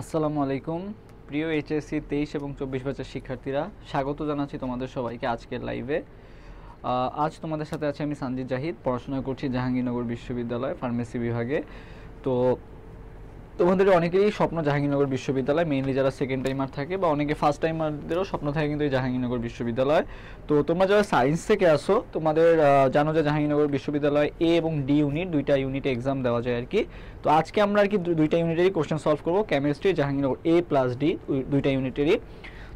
আসসালামু আলাইকুম প্রিয় এইচএসসি 23 এবং 24 ব্যাচের শিক্ষার্থীরা, স্বাগত জানাচ্ছি তোমাদের সবাইকে আজকের লাইভে। আজ তোমাদের সাথে আছি আমি সানজিদ জাহিদ, পড়াশোনা করছি জাহাঙ্গীরনগর বিশ্ববিদ্যালয় ফার্মেসি বিভাগে। তো তোমাদের অনেকেরই স্বপ্ন জাহাঙ্গীরনগর বিশ্ববিদ্যালয়, মেইনলি যারা সেকেন্ড টাইমার থাকে বা অনেকে ফার্স্ট টাইমারদেরও স্বপ্ন থাকে কিন্তু এই জাহাঙ্গীরনগর বিশ্ববিদ্যালয়। তো তোমরা যারা সায়েন্স থেকে আসো তোমাদের জানো যে জাহাঙ্গীরনগর বিশ্ববিদ্যালয় এ এবং ডি ইউনিট দুইটা ইউনিটে এক্সাম দেওয়া যায় আর কি। তো আজকে আমরা আর কি দুইটা ইউনিটেরই কোশ্চেন সলভ করবো, কেমিস্ট্রি জাহাঙ্গীরনগর এ প্লাস ডি দুইটা ইউনিটেরই।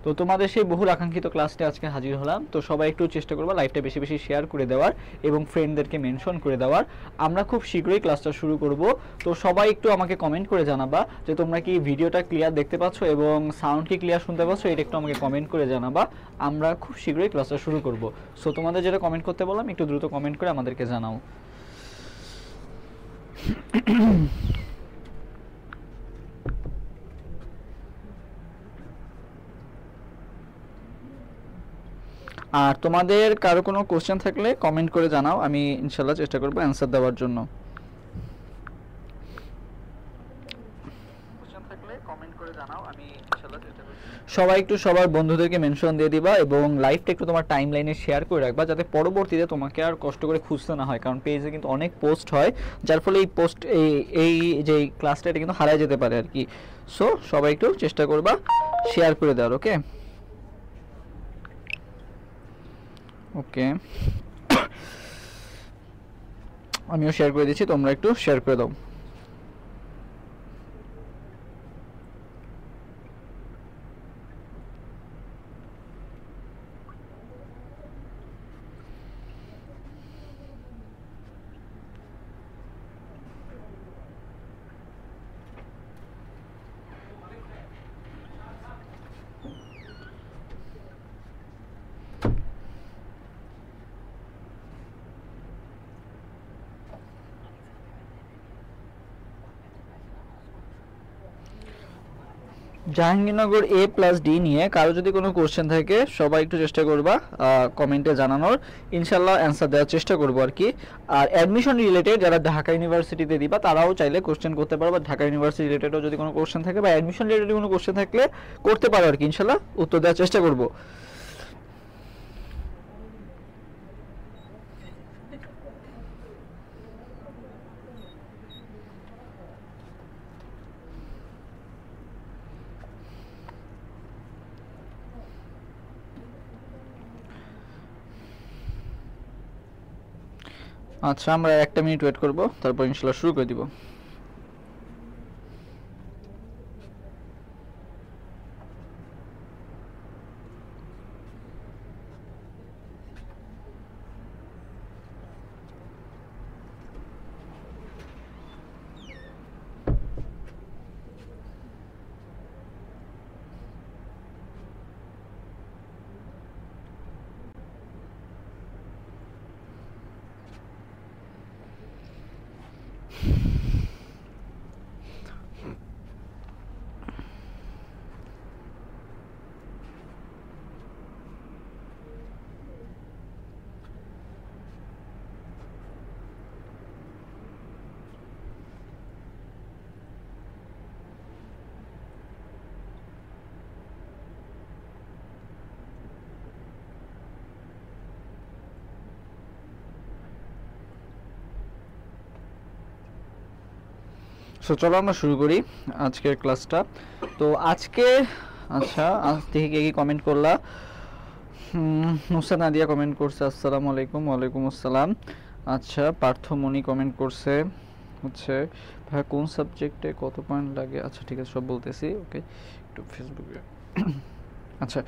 তো তোমাদের সেই বহুল আকাঙ্ক্ষিত ক্লাসটা আজকে হাজির হলাম। তো সবাই একটু চেষ্টা করবা লাইভটা বেশি বেশি শেয়ার করে দেওয়ার এবং ফ্রেন্ডদেরকে মেনশন করে দেওয়ার। আমরা খুব শীঘ্রই ক্লাসটা শুরু করব। তো সবাই একটু আমাকে কমেন্ট করে জানাবা যে তোমরা কি ভিডিওটা ক্লিয়ার দেখতে পাচ্ছ এবং সাউন্ড কি ক্লিয়ার শুনতে পাচ্ছ, এটা একটু আমাকে কমেন্ট করে জানাবা। আমরা খুব শীঘ্রই ক্লাসটা শুরু করব। সো তোমাদের যেটা কমেন্ট করতে বললাম একটু দ্রুত কমেন্ট করে আমাদেরকে জানাও। আর তোমাদের কারো কোনো কোশ্চেন থাকলে কমেন্ট করে জানাও, আমি ইনশাল্লাহ চেষ্টা করবো অ্যান্সার দেওয়ার জন্য। সবাই একটু সবার বন্ধুদেরকে মেনশন দিয়ে দিবা এবং লাইভটা একটু তোমার টাইম লাইনে শেয়ার করে রাখবা, যাতে পরবর্তীতে তোমাকে আর কষ্ট করে খুঁজতে না হয়, কারণ পেজে কিন্তু অনেক পোস্ট হয়, যার ফলে এই পোস্ট এই যে ক্লাসটা এটা কিন্তু হারায় যেতে পারে আর কি। সো সবাই একটু চেষ্টা করবা শেয়ার করে দেওয়ার। ওকে ওকে, আমিও শেয়ার করে দিচ্ছি, তোমরা একটু শেয়ার করে দাও। জাহাঙ্গীরনগর এ প্লাস ডি নিয়ে কারো যদি কোনো কোশ্চেন থাকে সবাই একটু চেষ্টা করবা কমেন্টে জানানোর, ইনশাল্লাহ অ্যান্সার দেওয়ার চেষ্টা করবো আর কি। আর অ্যাডমিশন রিলেটেড যারা ঢাকা ইউনিভার্সিটিতে দিবা তারাও চাইলে কোশ্চেন করতে পারো, বা ঢাকা ইউনিভার্সিটি রিলেটেডও যদি কোনো কোশ্চেন থাকে বা অ্যাডমিশন রিলেটেড কোনো কোশ্চেন থাকলে করতে পারো আর কি, ইনশাল্লাহ উত্তর দেওয়ার চেষ্টা করবো। আচ্ছা, আমরা একটা মিনিট ওয়েট করবো, তারপর ইনশাল্লাহ শুরু করে দিব। সো চলো আমরা শুরু করি আজকের ক্লাসটা। তো আজকে আচ্ছা, আজ থেকে কে কি কমেন্ট করলা? নুসা নাদিয়া কমেন্ট করছে আসসালামু আলাইকুম। ওয়ালাইকুম আসসালাম। আচ্ছা, পার্থমণি কমেন্ট করছে হচ্ছে ভাই কোন সাবজেক্টে কত পয়েন্ট লাগে। আচ্ছা ঠিক আছে, সব বলতেছি। ওকে, একটু ফেসবুকে আচ্ছা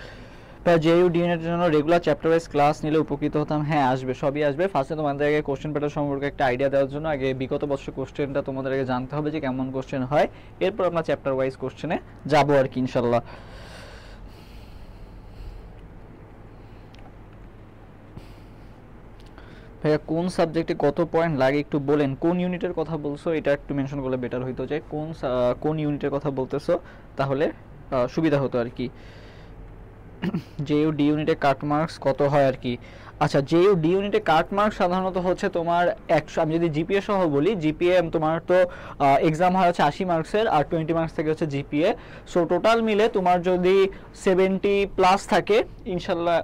জেইউ ডিএনএর জন্য রেগুলার চ্যাপ্টার ওয়াইজ ক্লাস নিলে উপকৃত হতাম। হ্যাঁ আসবে, সবই আসবে। ফার্স্টে তোমাদের আগে কোশ্চেন প্যাটার্ন সম্পর্কে একটা আইডিয়া দেওয়ার জন্য আগে বিগত বছর কোশ্চেনটা তোমাদের আগে জানতে হবে যে কেমন কোশ্চেন হয়, এরপর আমরা চ্যাপ্টার ওয়াইজ কোশ্চেনে যাবো আর কি ইনশাল্লাহ। ভাইয়া কোন সাবজেক্টে কত পয়েন্ট লাগে একটু বলেন। কোন ইউনিটের কথা বলছো এটা একটু মেনশন করলে বেটার হইতো, যে কোন ইউনিটের কথা বলতেছো, তাহলে সুবিধা হতো আর কি। জেইউ ডি ইউনিটে কাট মার্কস কত হয় আর কি? আচ্ছা, জেইউ ডি ইউনিটে কাট মার্কস সাধারণত হচ্ছে তোমার 100, আমি যদি জিপিএ সহ বলি, জিপিএ তোমার তো এক্সাম হয় হচ্ছে 80 মার্কসের, আর 20 মার্কস থেকে হচ্ছে জিপিএ। সো টোটাল মিলে তোমার যদি 70 প্লাস থাকে, ইনশাল্লাহ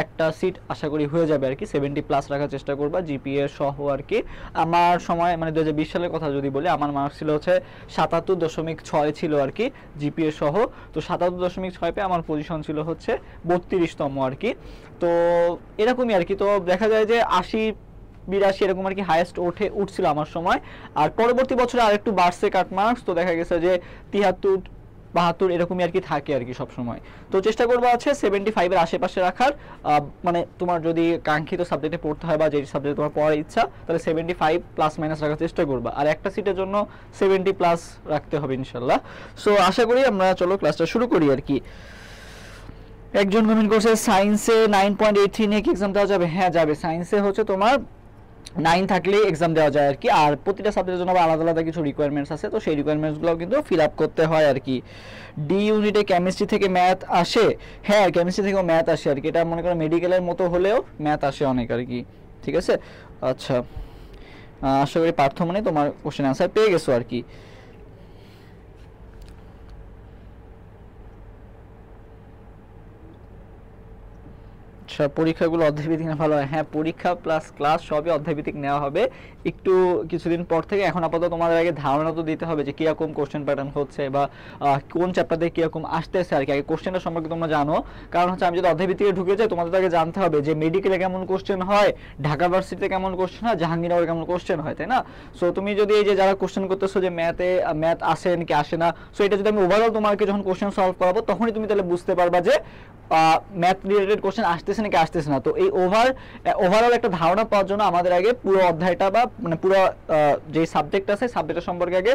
একটা সিট আশা করি হয়ে যাবে আর কি। 70 প্লাস রাখার চেষ্টা করবা জিপিএ সহ আর কি। আমার সময় মানে 2020 সালের কথা যদি বলি, আমার মার্কস ছিল হচ্ছে 77.6 ছিল আর কি জিপিএ সহ। তো 77.6 পেয়ে আমার পজিশন ছিল হচ্ছে 32তম আর কি। তো এরকমই আর কি। তো দেখা যায় যে 80-82 এরকম আর কি হাইয়েস্ট উঠছিল আমার সময়। আর পরবর্তী বছরে আরেকটু বাড়ছে কাট মার্কস, তো দেখা গেছে যে 73-72 এরকমই আর কি থাকে আর কি সব সময়। তো চেষ্টা করবো আছে 75 এর আশেপাশে রাখার। মানে তোমার যদি কাঙ্ক্ষিত সাবজেক্টে পড়তে হয় বা যে সাবজেক্টে তোমার পড়ার ইচ্ছা, তাহলে 75 প্লাস মাইনাস রাখার চেষ্টা করবা। আর একটা সিটের জন্য 70 প্লাস রাখতে হবে ইনশাল্লাহ। সো আশা করি আমরা চলো ক্লাসটা শুরু করি আর কি। একজন কমেন্ট করছে সায়েন্সে 9.83 নিয়ে কি এক্সাম দেওয়া যাবে? হ্যাঁ যাবে। সায়েন্সে হচ্ছে তোমার 9 থাকলে এক্সাম দেওয়া যায় আর কি। আর প্রতিটা সাবজেক্টের জন্য আলাদা আলাদা কিছু রিকোয়ারমেন্টস আছে, তো সেই রিকোয়ারমেন্টসগুলো কিন্তু ফিল আপ করতে হয় আর কি। ডি ইউনিটে কেমিস্ট্রি থেকে ম্যাথ আসে? হ্যাঁ, কেমিস্ট্রি থেকেও ম্যাথ আসে আর কি। এটা মনে করো মেডিকেলের মতো হলেও ম্যাথ আসে অনেক আর কি। ঠিক আছে, আচ্ছা আশা করি পার্থ মানে তোমার কোশ্চেন আনসার পেয়ে গেছো আর কি। আচ্ছা, পরীক্ষাগুলো অধ্যায়ভিত্তিক না ভালো হয়? হ্যাঁ, পরীক্ষা প্লাস ক্লাস সবই অধ্যায়ভিত্তিক নেওয়া হবে একটু কিছুদিন পর থেকে। এখন আপাতত তোমাদের আগে ধারণা তো দিতে হবে যে কিরকম কোশ্চেন প্যাটার্ন হচ্ছে বা কোন চ্যাপ্টার থেকে কিরকম আসতেছে আর কি। আগে কোশ্চেনটা সম্পর্কে তোমরা জানো, কারণ হচ্ছে আমি যদি অধ্যায়ভিত্তিকে ঢুকে যাই, তোমাদের আগে জানতে হবে যে মেডিকেলে কেমন কোশ্চেন হয়, ঢাকা ভার্সিটিতে কেমন কোশ্চেন হয়, জাহাঙ্গীরনগরে কেমন কোশ্চেন হয়, তাই না? সো তুমি যদি এই যে যারা কোশ্চেন করতেছো যে ম্যাথ আসে নাকি আসে না, সো এটা যদি আমি ওভারঅল তোমাকে যখন কোশ্চেন সলভ করাবো, তখনই তুমি তাহলে বুঝতে পারবা যে ম্যাথ রিলেটেড কোশ্চেন আসতেছে নাকি আসতেছে না। তো এই ওভারঅল একটা ধারণা পাওয়ার জন্য আমাদের আগে পুরো অধ্যায়টা বা মানে পুরো যে সাবজেক্ট আছে সাবজেক্টের সম্পর্কে আগে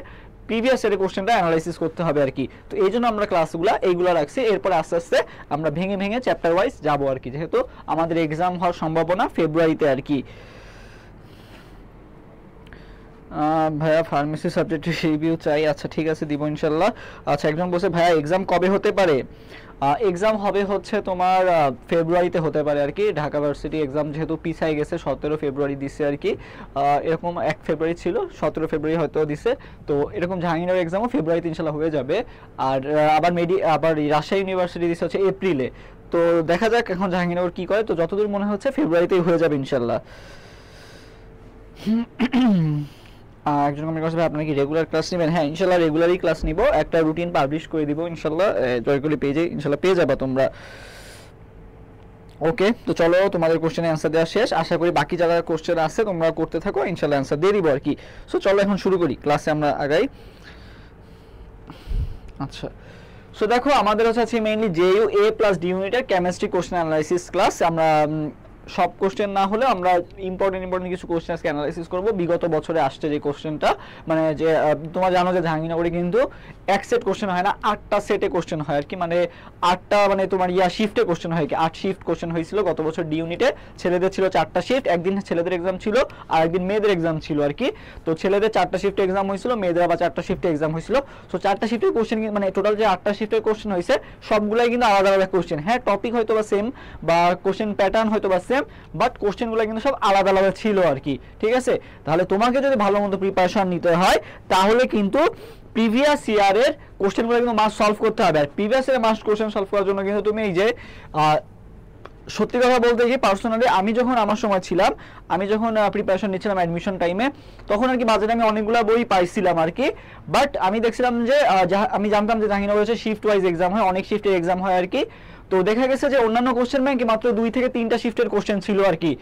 প্রিভিয়াস ইয়ারের কোশ্চেনটা অ্যানালাইসিস করতে হবে আর কি। তো এই জন্য আমরা ক্লাসগুলো এইগুলো রাখছি। এরপর আস্তে আস্তে আমরা ভেঙে ভেঙে চ্যাপ্টার ওয়াইজ যাবো আর কি, যেহেতু আমাদের এক্সাম হওয়ার সম্ভাবনা ফেব্রুয়ারিতে আর কি। ভাইয়া ফার্মেসি সাবজেক্টের রিভিউ চাই। আচ্ছা ঠিক আছে, দিব ইনশাল্লাহ। আচ্ছা, একজন বলছে ভাইয়া এক্সাম কবে হতে পারে? এক্সাম হবে হচ্ছে তোমার ফেব্রুয়ারিতে হতে পারে আর কি। ঢাকা ভার্সিটি এক্সাম যেহেতু পিছাই গেছে, 17 ফেব্রুয়ারি দিছে আর কি। এরকম 1 ফেব্রুয়ারি ছিল, 17 ফেব্রুয়ারি হয়তো দিছে। তো এরকম জাহাঙ্গীরনগর এক্সামও ফেব্রুয়ারিতে ইনশাল্লাহ হয়ে যাবে। আর আবার রাজশাহী ইউনিভার্সিটি দিছে হচ্ছে এপ্রিলে। তো দেখা যাক এখন জাহাঙ্গীরনগর কি করে। তো যতদূর মনে হচ্ছে ফেব্রুয়ারিতেই হয়ে যাবে ইনশাল্লাহ। একজন কমেন্ট করছে আপনারা কি রেগুলার ক্লাস নেবেন? হ্যাঁ ইনশাল্লাহ রেগুলারই ক্লাস নিব, একটা রুটিন পাবলিশ করে দিব ইনশাল্লাহ জয়গুলি পেজে ইনশাল্লাহ পেয়ে যাবা তোমরা। ওকে, তো চলো তোমাদের কোশ্চেনের অ্যান্সার দেওয়া শেষ। আশা করি বাকি যারা কোশ্চেন আছে তোমরা করতে থাকো, ইনশাল্লাহ অ্যান্সার দিয়ে দিব আর কি। সো চলো এখন শুরু করি, ক্লাসে আমরা আগাই। আচ্ছা, সো দেখো আমাদের হচ্ছে মেইনলি জেইউ এ প্লাস ডি ইউনিটের কেমিস্ট্রি কোশ্চেন অ্যানালাইসিস ক্লাস। আমরা সব কোশ্চেন না হলেও আমরা ইম্পর্টেন্ট কিছু কোশ্চেন আজকে অ্যানালাইসিস করব। বিগত বছরে আসছে যে কোশ্চেনটা, মানে যে তোমরা জানো যে জাহাঙ্গীরনগরে কিন্তু এক সেট কোশ্চেন হয় না, 8টা সেটে কোশ্চেন হয় আর কি। মানে 8টা মানে তোমার শিফটে কোশ্চেন হয় কি, 8 শিফট কোশ্চেন হয়েছিল গত বছর ডি ইউনিটে। ছেলেদের ছিল 4টা শিফট, একদিন ছেলেদের এক্সাম ছিল আর একদিন মেয়েদের এক্সাম ছিল আর কি। তো ছেলেদের 4টা শিফটে এক্সাম হয়েছিল, মেয়েদের আবার 4টা শিফটে এক্সাম হয়েছিল। সো 4টা শিফটের কোশ্চেন মানে টোটাল যে 8টা শিফটের কোশ্চেন হয়েছে সবগুলাই কিন্তু আলাদা আলাদা কোশ্চেন। হ্যাঁ, টপিক হয়তো বা সেম বা কোশ্চেন প্যাটার্ন হয়তো বা সেম, বাট কোশ্চেনগুলো কিন্তু সব আলাদা আলাদা ছিল আর কি। ঠিক আছে, তাহলে তোমাকে যদি ভালো মতো প্রিপারেশন নিতে হয় তাহলে কিন্তু প্রিভিয়াস ইয়ারের কোশ্চেনগুলো কিন্তু মাস্ট সলভ করতে হবে। আর প্রিভিয়াস ইয়ারের মাস্ট কোশ্চেন সলভ করার জন্য কিন্তু তুমি এই যে সত্যি কথা বলতে কি পার্সোনালি আমি যখন আমার সময় ছিলাম, আমি যখন প্রিপারেশন নিচ্ছিলাম অ্যাডমিশন টাইমে, তখন আর কি বাজেটে আমি অনেকগুলো বই পাইছিলাম আর কি। বাট আমি দেখছিলাম যে আমি জানতাম যে জাহাঙ্গীরনগরে হচ্ছে শিফট ওয়াইজ এক্সাম হয়, অনেক শিফটের এক্সাম হয় আর কি। তো দেখা গেছে যে অন্যান্য কোশ্চেন ব্যাংকে মাত্র 2 থেকে 3টা শিফটের কোশ্চেন ছিল আর কি।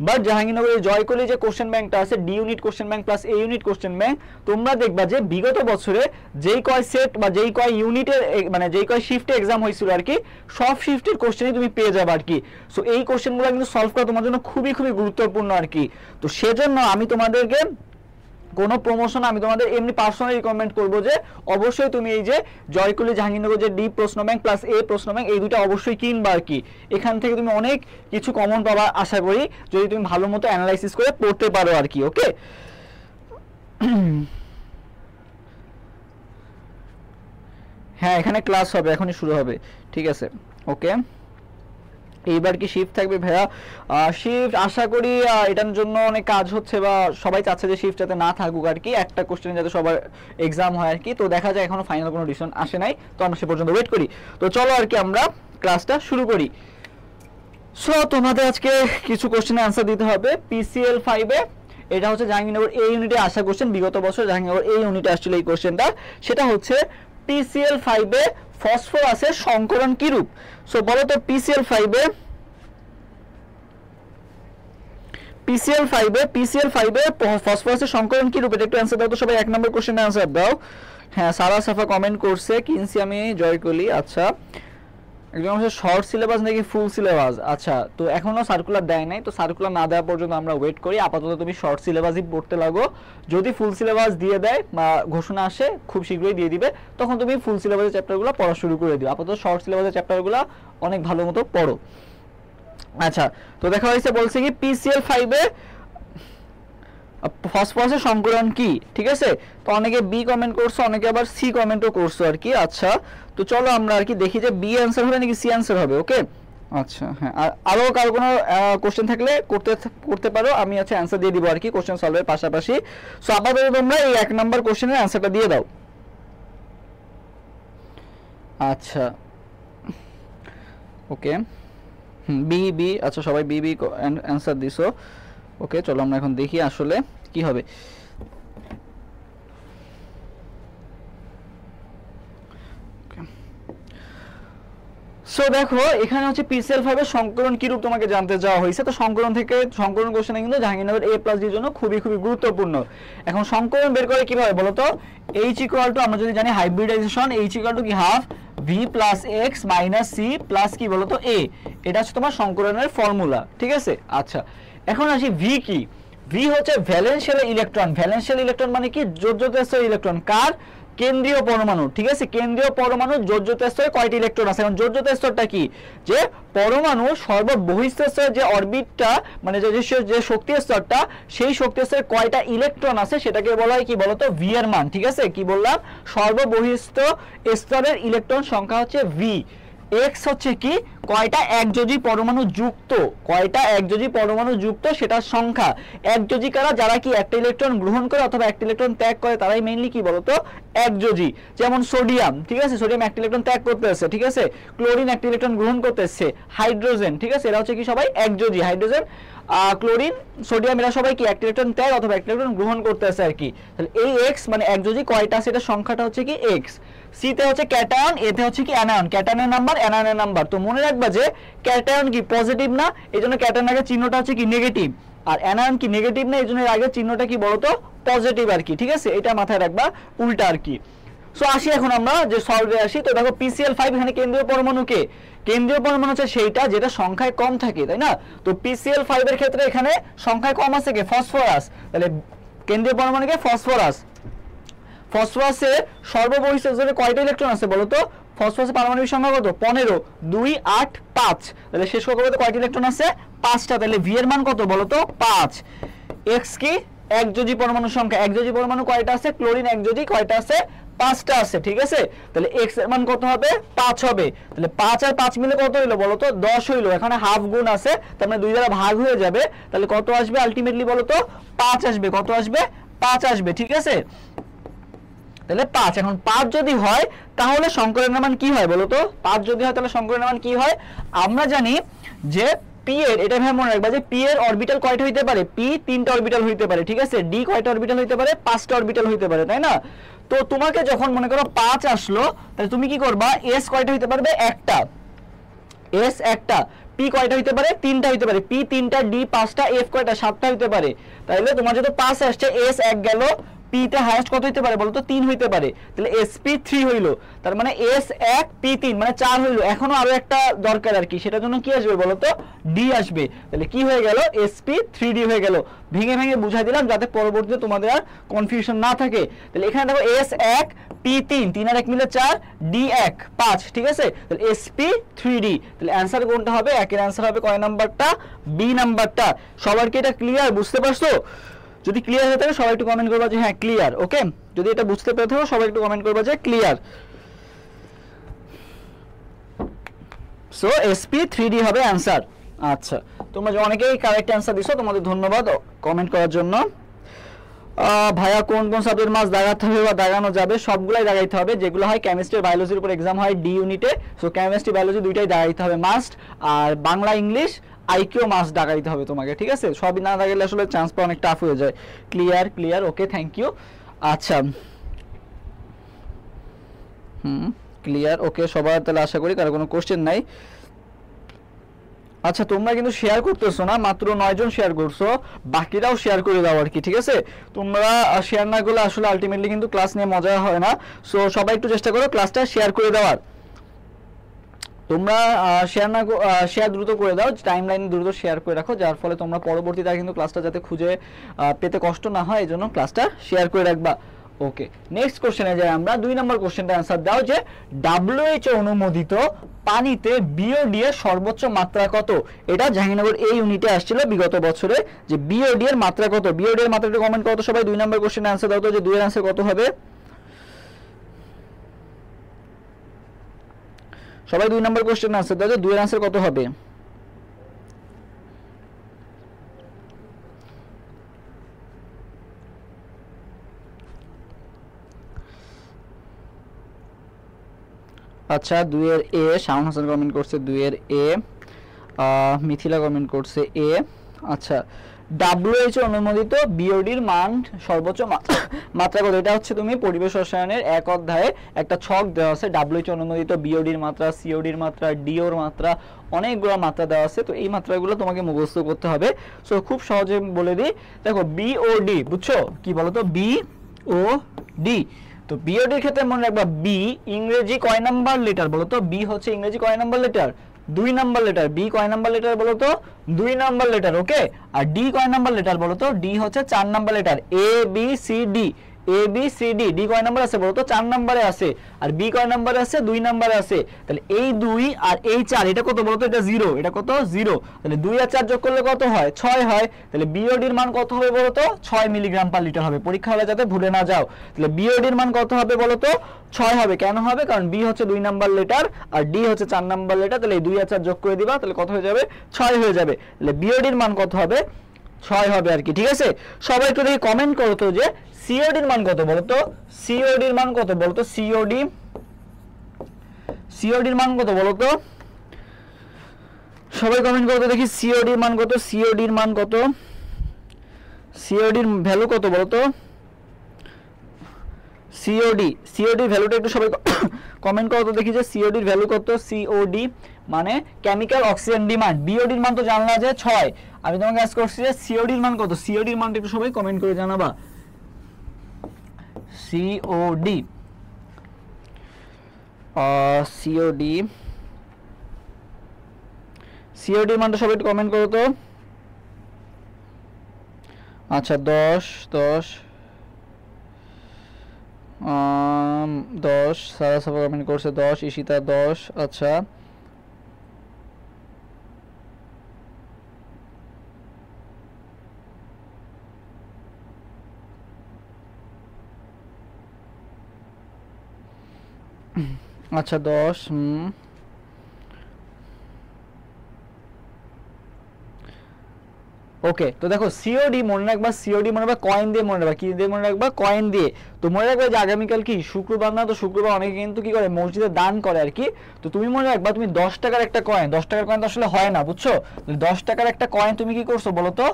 বাট জাহাঙ্গীরনগরের জয়কলি যে কোশ্চেন ব্যাংকটা আছে, D unit question bank plus A unit question bank, তোমরা দেখবা যে বিগত বছরে যেই কয় সেট বা যেই কয় ইউনিটের মানে যেই কয় শিফটে এক্সাম হয়েছিল আর কি, সব শিফটের কোশ্চেনই তুমি পেয়ে যাবে আর কি। সো এই কোশ্চেনগুলো কিন্তু সলভ করা তোমার জন্য খুবই খুবই গুরুত্বপূর্ণ আর কি। তো সেজন্য আমি তোমাদেরকে কোনো প্রমোশন আমি তোমাদের এমনি পার্সোনালি রিকমেন্ড করবো যে অবশ্যই তুমি এই যে জয়কুলি জাহাঙ্গীরনগর যে ডি প্রশ্ন ব্যাংক প্লাস এ প্রশ্ন ব্যাংক, এই দুটো অবশ্যই কিনবা আর কি। এখান থেকে তুমি অনেক কিছু কমন পাবা আশা করি, যদি তুমি ভালো মতো অ্যানালাইসিস করে পড়তে পারো আর কি। ওকে, হ্যাঁ এখানে ক্লাস হবে, এখনই শুরু হবে। ঠিক আছে, ওকে। এইবার কি শিফট থাকবে ভাইয়া? শিফট আশা করি এটার জন্য অনেক কাজ হচ্ছে বা সবাই চাচ্ছে যে শিফট যাতে না থাকুক আর কি, একটা কোশ্চেন যাতে সবার এক্সাম হয় আর কি। তো দেখা যায় এখনো ফাইনাল কোনো ডিসিশন আসে নাই, তো আমরা সে পর্যন্ত ওয়েট করি। তো চলো আর কি আমরা ক্লাসটা শুরু করি। সো তোমাদের আজকে কিছু কোশ্চেনের অ্যান্সার দিতে হবে। পিসিএল 5 এ এটা হচ্ছে জাহাঙ্গীরনগর এই ইউনিটে আসা কোশ্চেন, বিগত বছর জাহাঙ্গীরনগর এই ইউনিটে আসছিল এই কোশ্চেনটা। সেটা হচ্ছে পিসিএল 5 এ ফসফরাসের সংকরণ কি রূপ? সো বলো তো পিসিএল 5 এ ফসফরাসের সংকরণ কি রূপ? এটা একটু অ্যান্সার দাও তো সবাই, 1 নম্বর কোশ্চেনের অ্যান্সার দাও। হ্যাঁ, সারা সাফা কমেন্ট করছে, কিনছি আমি জয়কলি। আচ্ছা, একজন হচ্ছে শর্ট সিলেবাস নাকি ফুল সিলেবাস? আচ্ছা, তো এখনো সার্কুলার দেয় নাই, তো সার্কুলার না দেওয়া পর্যন্ত আমরা ওয়েট করি। আপাতত তুমি শর্ট সিলেবাসই পড়তে লাগো, যদি ফুল সিলেবাস দিয়ে দেয় বা ঘোষণা আসে খুব শীঘ্রই দিয়ে দিবে, তখন তুমি ফুল সিলেবাসের চ্যাপ্টারগুলো পড়া শুরু করে দিও। আপাতত শর্ট সিলেবাসের চ্যাপ্টারগুলো অনেক ভালো মতো পড়ো। আচ্ছা, তো দেখা হয়েছে বলছে কি পিসিএল 5 এ ফসফরাসের সংকরণ কি, ঠিক আছে? তো অনেকে বি কমেন্ট করছো, অনেকে আবার সি কমেন্টও করছো আর কি। আচ্ছা, তো চলো আমরা আর কি দেখি যে বি অ্যান্সার হবে নাকি সি অ্যান্সার হবে। ওকে, আচ্ছা হ্যাঁ, আরও কারো কোনো কোশ্চেন থাকলে করতে পারো, আমি আচ্ছা অ্যান্সার দিয়ে দিব আর কি কোশ্চেন সলভের পাশাপাশি। সো আপাতত তোমরা এই 1 নাম্বার কোশ্চেনের অ্যান্সারটা দিয়ে দাও। আচ্ছা ওকে, বি, আচ্ছা সবাই বি অ্যান্সার দিছো। ওকে, চলো আমরা এখন দেখি আসলে কি হবে। সো দেখো এখানে হচ্ছে পিসিএল 5 এর সংকরণ কি রূপ তোমাকে জানতে চাওয়া হয়েছে। তো সংকরণ কোশ্চেনে কিন্তু জাহাঙ্গীরনগর A+D এর জন্য খুবই গুরুত্বপূর্ণ। এখন সংকরণ বের করে কিভাবে বলো তো? H = আমরা যদি জানি হাইব্রিডাইজেশন, H = কি half V + X - C plus কি বলো তো A, এটা হচ্ছে তোমার সংকরণের ফর্মুলা, ঠিক আছে? আচ্ছা, এখন আসি V কি। V হচ্ছে ভ্যালেন্সিয়াল ইলেকট্রন। ভ্যালেন্সিয়াল ইলেকট্রন মানে কি? যোজ্যতা স্তরের ইলেকট্রন। কার? কেন্দ্রীয় পরমাণু, ঠিক আছে? কেন্দ্রীয় পরমাণু যোজ্যতা স্তরে কয়টি ইলেকট্রন আছে? এখন যোজ্যতা স্তরটা কি? যে পরমাণু সর্ববহিঃস্থ স্তরে যে অরবিটটা মানে যে শক্তি স্তরটা, সেই শক্তি স্তরে কয়টা ইলেকট্রন আছে সেটাকে বলা হয় কি বলতো? ভি এর মান, ঠিক আছে? কি বললাম? সর্ববহিঃস্থ স্তরের ইলেকট্রন সংখ্যা হচ্ছে ভি। এক্স হচ্ছে কি? কয়টা একযোজী পরমাণু যুক্ত, কয়টা একযোজী পরমাণু যুক্ত সেটার সংখ্যা। একযোজী কারা? যারা কি একটা ইলেকট্রন গ্রহণ করে অথবা একটা ইলেকট্রন ত্যাগ করে, তারাই মেইনলি কি বলতো? একযোজী। যেমন সোডিয়াম, ঠিক আছে? সোডিয়াম একটা ইলেকট্রন ত্যাগ করতেছে, ঠিক আছে? ক্লোরিন একটা ইলেকট্রন গ্রহণ করতেছে। হাইড্রোজেন, ঠিক আছে? এরা হচ্ছে কি সবাই একযোজী। হাইড্রোজেন, ক্লোরিন, সোডিয়াম এরা সবাই কি একটা ইলেকট্রন ত্যাগ অথবা একটা ইলেকট্রন গ্রহণ করতেছে আর কি। তাহলে এই এক্স মানে একযোজী কয়টা সেটা সংখ্যাটা হচ্ছে কি এক্স। সি তে হচ্ছে ক্যাটায়ন, এ তে হচ্ছে কি অ্যানায়ন। ক্যাটায়নের নাম্বার, অ্যানায়নের নাম্বার। তো মনে রাখবা যে ক্যাটায়ন কি পজিটিভ না, এজন্য ক্যাটায়নের আগে চিহ্নটা হচ্ছে কি নেগেটিভ, আর অ্যানায়ন কি নেগেটিভ না, এজন্য এর আগে চিহ্নটা কি বলতো? পজিটিভ আর কি, ঠিক আছে? এটা মাথায় রাখবা, উল্টা আর কি। সো আসি এখন আমরা যে সলভে আসি। তো দেখো পিসিএল 5 এখানে কেন্দ্রীয় পরমাণু কে? কেন্দ্রীয় পরমাণু হচ্ছে সেইটা যেটা সংখ্যায় কম থাকে, তাই না? তো পিসিএল 5 এর ক্ষেত্রে এখানে সংখ্যায় কম আছে কে? ফসফরাস। তাহলে কেন্দ্রীয় পরমাণু কে? ফসফরাস। ফসফরাসের সর্ববহিঃস্থ স্তরে কয়টা ইলেকট্রন আছে বলো তো? ফসফরাসের পারমাণবিক সংখ্যা কত? 15, 2, 8, 5। তাহলে শেষ কক্ষপথে কয়টা ইলেকট্রন আছে? 5টা। তাহলে ভি এর মান কত বলো তো? 5। এক্স কি? একযোজী পরমাণু সংখ্যা। একযোজী পরমাণু কয়টা আছে? ক্লোরিন একযোজী কয়টা আছে? 5টা আছে, ঠিক আছে? তাহলে এক্স এর মান কত হবে? 5 হবে। তাহলে 5 আর 5 মিলে কত হইলো বলো তো? 10 হইলো। এখানে হাফ গুণ আছে, তার মানে 2 দ্বারা ভাগ হয়ে যাবে। তাহলে কত আসবে আলটিমেটলি বলো তো? 5 আসবে। কত আসবে? 5 আসবে, ঠিক আছে? তাহলে 5। এখন 5 যদি হয় তাহলে সংকরণের মান কি হয় বলো তো? 5 যদি হয় তাহলে সংকরণের মান কি হয়? আমরা জানি যে পি এর, এটা ভাবে মনে রাখবা যে পি এর অরবিটাল কয়টা হইতে পারে? পি 3টা অরবিটাল হইতে পারে, ঠিক আছে? ডি কয়টা অরবিটাল হইতে পারে? 5টা অরবিটাল হইতে পারে, তাই না? তো তোমাকে যখন মনে করো 5 আসলো, তাহলে তুমি কি করবা? এস কয়টা হইতে পারবে? একটা। এস একটা। পি কয়টা হইতে পারে? 3টা হইতে পারে। পি 3টা, ডি 5টা, এফ কয়টা? 7টা হইতে পারে। তাহলে তোমার যদি 5 আসছে, এস 1 গেল, পি তে হাইয়েস্ট কত হইতে পারে বলো তো? 3 হইতে পারে। তাহলে sp3 হইলো। তার মানে s1 p3 মানে 4 হইলো। এখনো আরো একটা দরকার আর কি, সেটার জন্য কি আসবে বলো তো? ডি আসবে। তাহলে কি হয়ে গেল? sp3d হয়ে গেল। ভেঙে বুঝাই দিলাম যাতে পরবর্তীতে তোমাদের আর কনফিউশন না থাকে। তাহলে এখানে দেখো s1 p3, 3 আর 1 মিলে 4, d1 5, ঠিক আছে? তাহলে sp3d। তাহলে অ্যানসার কোনটা হবে? একের অ্যানসার হবে কয় নাম্বারটা? বি নাম্বারটা। সবার কি এটা ক্লিয়ার? বুঝতে পারছো? যদি ক্লিয়ার হয়ে থাকে সবাই একটু কমেন্ট করবা যে হ্যাঁ ক্লিয়ার। ওকে, যদি এটা বুঝতে পেরে থাকো সবাই একটু কমেন্ট করবা যে ক্লিয়ার। সো এসপি 3ডি হবে অ্যান্সার। আচ্ছা, তোমরা যে অনেকেই কারেক্ট অ্যান্সার দিছো, তোমাদের ধন্যবাদ কমেন্ট করার জন্য। ভাইয়া কোন কোন সাবজেক্ট মাস দাগাতে হবে বা দাগানো যাবে? সবগুলাই দাগাইতে হবে, যেগুলো হয় কেমিস্ট্রি বায়োলজির উপর এক্সাম হয় ডি ইউনিটে। সো কেমিস্ট্রি বায়োলজি দুইটাই দাগাইতে হবে মাস্ট, আর বাংলা ইংলিশ আইকিউ মাস্ট দাগাইতে হবে তোমাকে, ঠিক আছে? সবই না দাগাইলে আসলে চান্স পাওয়া অনেক টাফ হয়ে যায়। Clear, okay, thank you. আচ্ছা, ক্লিয়ার, ওকে, সবার তাহলে আশা করি কারো কোনো কোশ্চেন নাই। আচ্ছা, তোমরা কিন্তু শেয়ার করতেছো না, মাত্র 9 জন শেয়ার করছো, বাকিরাও শেয়ার করে দাও আর কি, ঠিক আছে? তোমরা শেয়ার না করলে আসলে আলটিমেটলি কিন্তু ক্লাস নিয়ে মজা হয় না। সো সবাই একটু চেষ্টা করো ক্লাসটা শেয়ার করে দেওয়ার। তোমরা শেয়ার দ্রুত করে দাও, টাইমলাইন দ্রুত শেয়ার করে রাখো, যার ফলে তোমরা পরবর্তীতে কিন্তু ক্লাসটা যাতে খুঁজে পেতে কষ্ট না হয়, এই জন্য ক্লাসটা শেয়ার করে রাখবা। ওকে, নেক্সট কোশ্চেনে যাই আমরা। 2 নম্বর কোশ্চেনটা অ্যান্সার দাও যে WHO অনুমোদিত পানিতে বিওডি এর সর্বোচ্চ মাত্রা কত? এটা জাহাঙ্গীরনগর এই ইউনিটে আসছিল বিগত বছরে, যে বিওডি এর মাত্রা কত? বিওডি এর মাত্রাটা কমেন্ট করো তো সবাই। 2 নম্বর কোশ্চেনে অ্যান্সার দাও তো, যে 2 এর অ্যান্সার কত হবে? সবাই 2 নম্বর কোশ্চেনে অ্যান্সার দাও যে 2 এর অ্যান্সার কত হবে? আচ্ছা, 2 এর এ শাওন হাসান কমেন্ট করছে, 2 এর এ। মিথিলা কমেন্ট করছে এ। আচ্ছা, WHO অনুমোদিত বিওডির মান সর্বোচ্চ মাত্রা কত? এটা হচ্ছে তুমি পরিবেশ রসায়নের 1 অধ্যায়ে একটা ছক দেওয়া আছে, WHO অনুমোদিত বিওডির মাত্রা, সিওডির মাত্রা, ডিওর মাত্রা, অনেকগুলো মাত্রা দেওয়া আছে। তো এই মাত্রাগুলো তোমাকে মুখস্থ করতে হবে। সো খুব সহজে বলে দিই, দেখো বিওডি, বুঝছো কি বলো তো? বিওডি, তো বিওডির ক্ষেত্রে মনে রাখবা বি ইংরেজি কয় নাম্বার লেটার বলো তো? বি হচ্ছে ইংরেজি কয় number letter? 2 number letter. B কয় নাম্বার লেটার বলো তো? 2 নাম্বার লেটার, ওকে। আর ডি কয় নাম্বার লেটার বলো তো? ডি হচ্ছে 4 number letter. A B C D, A B C D, D কয় নাম্বার আছে বলো তো? 4 নাম্বারে আছে। আর বি কয় নাম্বারে আছে? 2 নাম্বারে আছে। তাহলে এই 2 আর এই 4, এটা কত বলো তো? এটা 0, এটা কত? 0। তাহলে 2 আর 4 যোগ করলে কত হয়? 6 হয়। তাহলে বিওডির মান কত হবে বলো তো? 6 মিলিগ্রাম পার লিটার হবে। পরীক্ষা হলে যাতে ভুলে না যাও। তাহলে বিওডির মান কত হবে বলো তো? 6 হবে। কেন হবে? কারণ বি হচ্ছে 2 নাম্বার লেটার আর ডি হচ্ছে 4 নাম্বার লেটার। তাহলে এই 2 আর 4 যোগ করে দিবা, তাহলে কত হয়ে যাবে? 6 হয়ে যাবে। তাহলে বিওডির মান কত হবে? 6 হবে আর কি, ঠিক আছে? সবাই একটু দেখি কমেন্ট করো তো যে সিওডির মান কত বলো তো? সিওডির মান কত বলো তো? সিওডির মান কত বলো তো? সবাই কমেন্ট করো তো দেখি সিওডির মান কত? সিওডির মান কত? সিওডির ভ্যালু কত বলো তো? সিওডির ভ্যালুটা একটু সবাই কমেন্ট করো তো দেখি যে সিওডির ভ্যালু কত? সিওডি মানে কেমিক্যাল অক্সিজেন ডিমান্ড। বিওডির মান তো জানলা যে 6। আমি তোমাকে আজ করছি যে সিওডির মান কত? সিওডির মানটা একটু সবাই কমেন্ট করে জানাবা। সিওডি, সিওডির মানটা সবাই একটু কমেন্ট করো তো। আচ্ছা, 10 সারা সাফা কমেন্ট করছে 10, ঈশিতা 10। আচ্ছা, আচ্ছা 10। ওকে, তো দেখো সিওডি মনে রাখবা, সিওডি মনে রাখবা কয়েন দিয়ে মনে রাখবা। কি দিয়ে মনে রাখবা? কয়েন দিয়ে। তো মনে রাখবা যে আগামীকাল কি শুক্রবার না? তো শুক্রবার অনেকে কিন্তু কি করে মসজিদে দান করে আর কি। তো তুমি মনে রাখবা তুমি 10 টাকার একটা কয়েন, 10 টাকার কয়েন তো আসলে হয় না, বুঝছো? 10 টাকার একটা কয়েন তুমি কি করছো বলো তো?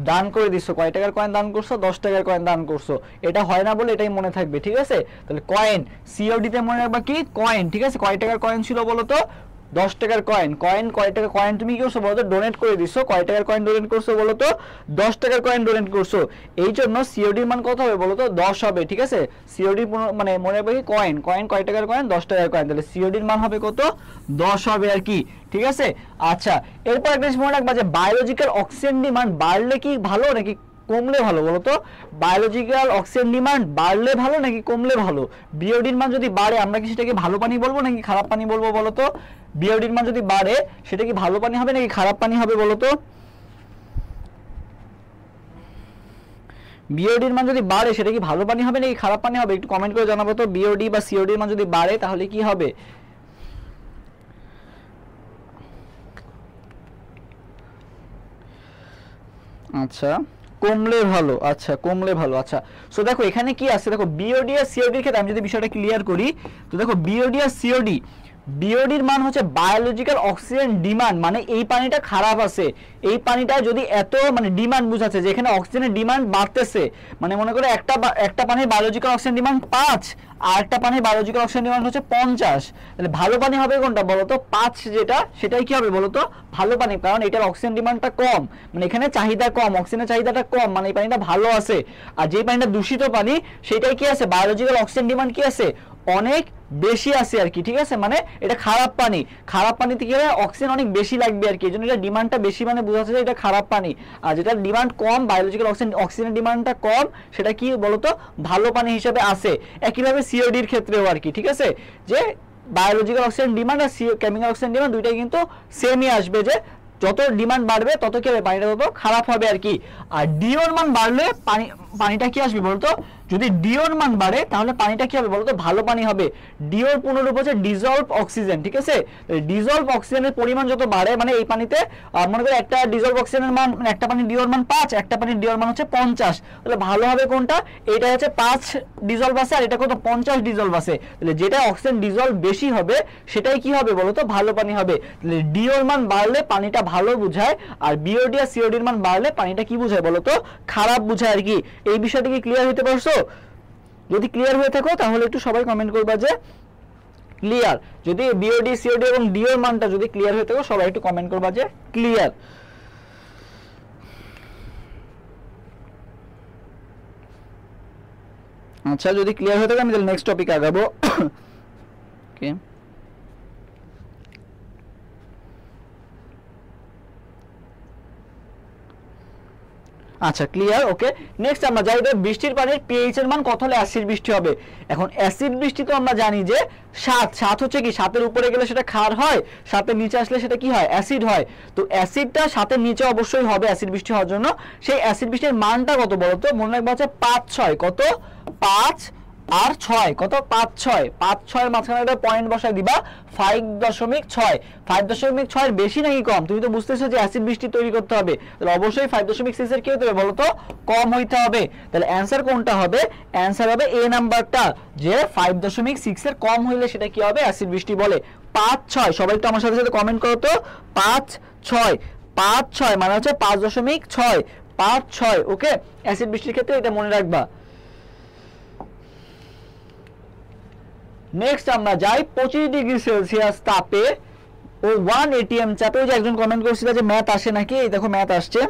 দান করে দিচ্ছ। কয় টাকার কয়েন দান করছো? 10 টাকার কয়েন দান করছো। এটা হয় না বলে এটাই মনে থাকবে, ঠিক আছে? তাহলে কয়েন, সিওডি তে মনে রাখবা কি কয়েন, ঠিক আছে? কয় টাকার কয়েন ছিল বলো তো? 10 টাকার কয়েন। কয় টাকার কয়েন তুমি কি করছো বলো তো? ডোনেট করে দিছো। কয় টাকার কয়েন ডোনেট করছো বলো তো? 10 টাকার কয়েন ডোনেট করছো। এই জন্য সিওডির মান কত হবে বলো তো? 10 হবে, ঠিক আছে? সিওডি মানে মনে রাখবে কি কয়েন কয় টাকার কয়েন? 10 টাকার কয়েন। তাহলে সিওডির মান হবে কত? 10 হবে আর কি, ঠিক আছে? আচ্ছা, এরপর একটা জিনিস মনে রাখবা যে বায়োলজিক্যাল অক্সিজেন ডিমান্ড বাড়লে কি ভালো নাকি কমলে ভালো বলো তো? বায়োলজিক্যাল অক্সিজেন ডিমান্ড বাড়লে ভালো নাকি কমলে ভালো? বিওডির মান যদি বাড়ে আমরা কি সেটাকে ভালো পানি বলবো নাকি খারাপ পানি বলবো বলো তো? বিওডির মান যদি বাড়ে সেটা কি ভালো পানি হবে নাকি খারাপ পানি হবে বলো তো? বিওডির মান যদি বাড়ে সেটা কি ভালো পানি হবে নাকি খারাপ পানি হবে? একটু কমেন্ট করে জানাবো তো। বিওডি বা সিওডির মান যদি বাড়ে তাহলে কি হবে? আচ্ছা কমলে ভালো, আচ্ছা কমলে ভালো। আচ্ছা সো দেখো এখানে কি আছে, দেখো বিওডি আর সিওডি এর ক্ষেত্রে আমি যদি বিষয়টা ক্লিয়ার করি, তো দেখো বিওডি আর সিওডি, বিওডির মান হচ্ছে বায়োলজিক্যাল অক্সিজেন ডিমান্ড, মানে এই পানিটা খারাপ আছে, এই পানিটা যদি এত মানে ডিমান্ড বুঝাচ্ছে যে এখানে অক্সিজেনের ডিমান্ড বাড়তেছে, মানে মনে করো একটা পানির বায়োলজিক্যাল অক্সিজেন ডিমান্ড 5 আর একটা পানির বায়োলজিক্যাল অক্সিজেন ডিমান্ড হচ্ছে 50, তাহলে ভালো পানি হবে কোনটা বলো তো? 5 যেটা, সেটাই কি হবে বলো তো? ভালো পানি, কারণ এটার অক্সিজেন ডিমান্ডটা কম, মানে এখানে চাহিদা কম, অক্সিজেনের চাহিদাটা কম, মানে এই পানিটা ভালো আছে। আর যে পানিটা দূষিত পানি সেটাই কি আছে, বায়োলজিক্যাল অক্সিজেন ডিমান্ড কি আছে, অনেক বেশি আছে আর কি, ঠিক আছে, মানে এটা খারাপ পানি, খারাপ পানিতে কি হবে, অক্সিজেন অনেক বেশি লাগবে আর কি, এজন্য এটা ডিমান্ডটা বেশি, মানে বোঝাচ্ছে যে এটা খারাপ পানি। আর যেটা ডিমান্ড কম, বায়োলজিক্যাল অক্সিজেনের ডিমান্ডটা কম, সেটা কি বলতো, ভালো পানি হিসেবে আছে। একইভাবে সিওডির ক্ষেত্রেও আর কি, ঠিক আছে, যে বায়োলজিক্যাল অক্সিজেন ডিমান্ড আর কেমিক্যাল অক্সিজেন ডিমান্ড দুইটাই কিন্তু সেমই আসবে, যে যত ডিমান্ড বাড়বে তত কি হবে, পানিটা তত খারাপ হবে আর কি। আর ডিওর মান বাড়লে পানিটা কি আসবে বলতো, যদি ডিওর মান বাড়ে তাহলে পানিটা কি হবে বলতো, ভালো পানি হবে। ডিওর পুনরূপ হচ্ছে ডিজলভ অক্সিজেন, ঠিক আছে, ডিজলভ অক্সিজেনের পরিমাণ যত বাড়ে, মানে এই পানিতে মনে করো একটা ডিজলভ অক্সিজেনের মান, মানে একটা পানির ডিওর মান 5, একটা পানির ডিওর মান হচ্ছে 50, তাহলে ভালো হবে কোনটা, এটা হচ্ছে 5 ডিজলভ আছে আর এটা কত 50 ডিজলভ আছে, তাহলে যেটা অক্সিজেন ডিজলভ বেশি হবে সেটাই কি হবে বলতো, ভালো পানি হবে। তাহলে ডিওর মান বাড়লে পানিটা ভালো বুঝায়, আর বিওডি আর সিওডির মান বাড়লে পানিটা কি বুঝায় বলতো, খারাপ বুঝায় আর কি। এই বিষয়টা কি ক্লিয়ার হতে পারছো? যদি ক্লিয়ার হয়ে থাকো তাহলে একটু সবাই কমেন্ট করবা যে ক্লিয়ার। যদি বিওডি সিওডি এবং ডিওর মানটা যদি ক্লিয়ার হয়ে থাকো সবাই একটু কমেন্ট করবা যে ক্লিয়ার। আচ্ছা যদি ক্লিয়ার হয়ে থাকে আমি তাহলে নেক্সট টপিক আগাবো। ওকে আচ্ছা ক্লিয়ার। ওকে নেক্সট আমরা যাই, বৃষ্টির পানির পিএইচ এর মান কত হলে অ্যাসিড বৃষ্টি হবে। এখন অ্যাসিড বৃষ্টি তো আমরা জানি যে 7 হচ্ছে কি, 7 এর উপরে গেলে সেটা ক্ষার হয়, 7 এর নিচে আসলে সেটা কি হয়, অ্যাসিড হয়। তো অ্যাসিডটা 7 এর নিচে অবশ্যই হবে অ্যাসিড বৃষ্টি হওয়ার জন্য। সেই অ্যাসিড বৃষ্টির মানটা কত বলো তো, মনে রাখবা হচ্ছে 5-6, কত 5 আর 6, কত 5-6, 5-6 এর মাঝখানে একটা পয়েন্ট বসায় দিবা 5.6, 5.6 এর বেশি নাকি কম, তুমি তো বুঝতেছো যে অ্যাসিড বৃষ্টি তৈরি করতে হবে, তাহলে অবশ্যই 5.6 এর কি হতে হবে বলো তো, কম হইতে হবে। তাহলে অ্যানসার কোনটা হবে, অ্যানসার হবে এ নাম্বারটা, যে 5.6 এর কম হইলে সেটা কি হবে, অ্যাসিড বৃষ্টি বলে। 5-6 সবাই একটু আমার সাথে সাথে কমেন্ট করো তো, 5-6, 5-6 মানে হচ্ছে 5.6, 5-6। ওকে অ্যাসিড বৃষ্টির ক্ষেত্রে এটা মনে রাখবা। নেক্সট আমরা যাই 25 ডিগ্রি সেলসিয়াস তাপে ও 1 এটিএম চাপে, ওই যে একজন কমেন্ট করছিল যে ম্যাথ আসে নাকি, এই দেখো ম্যাথ আসছে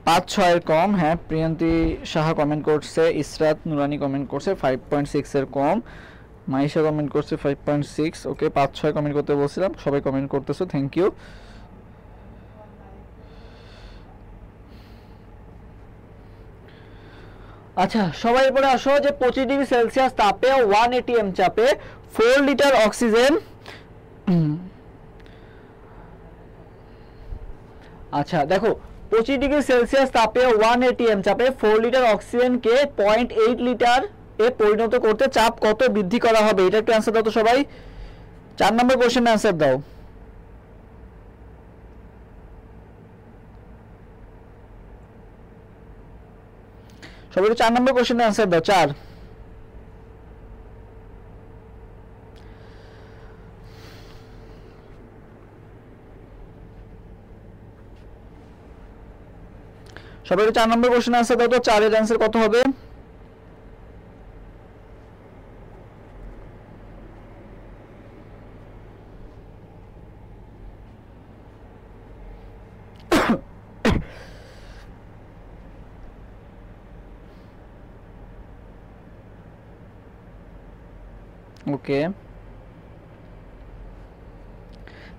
5-6 এর কম, হ্যাঁ প্রিয়ন্তী সাহা কমেন্ট করছে, ইসরাত নুরানি কমেন্ট করছে 5.6 এর কম, মাইশা কমেন্ট করছে 5.6। ওকে 5-6 কমেন্ট করতে বলছিলাম, সবাই কমেন্ট করতেছো, থ্যাংক ইউ। আচ্ছা সবাই এরপরে আসো যে 25 ডিগ্রি সেলসিয়াস তাপে 1 এটিএম চাপে 4 লিটার অক্সিজেন, আচ্ছা দেখো 25 ডিগ্রি সেলসিয়াস তাপে 1 এটিএম চাপে 4 লিটার অক্সিজেনকে 0.8 লিটার এ পরিণত করতে চাপ কত বৃদ্ধি করা হবে, এটা একটু অ্যানসার দাও তো সবাই, 4 নম্বর কোশ্চেন অ্যানসার দাও। সবাই 4 নম্বর কোশ্চেনের অ্যানসার দাও, 4। সবাই 4 নম্বর কোশ্চেনের অ্যানসার দাও তো, 4 এর অ্যানসার কত হবে। ওকে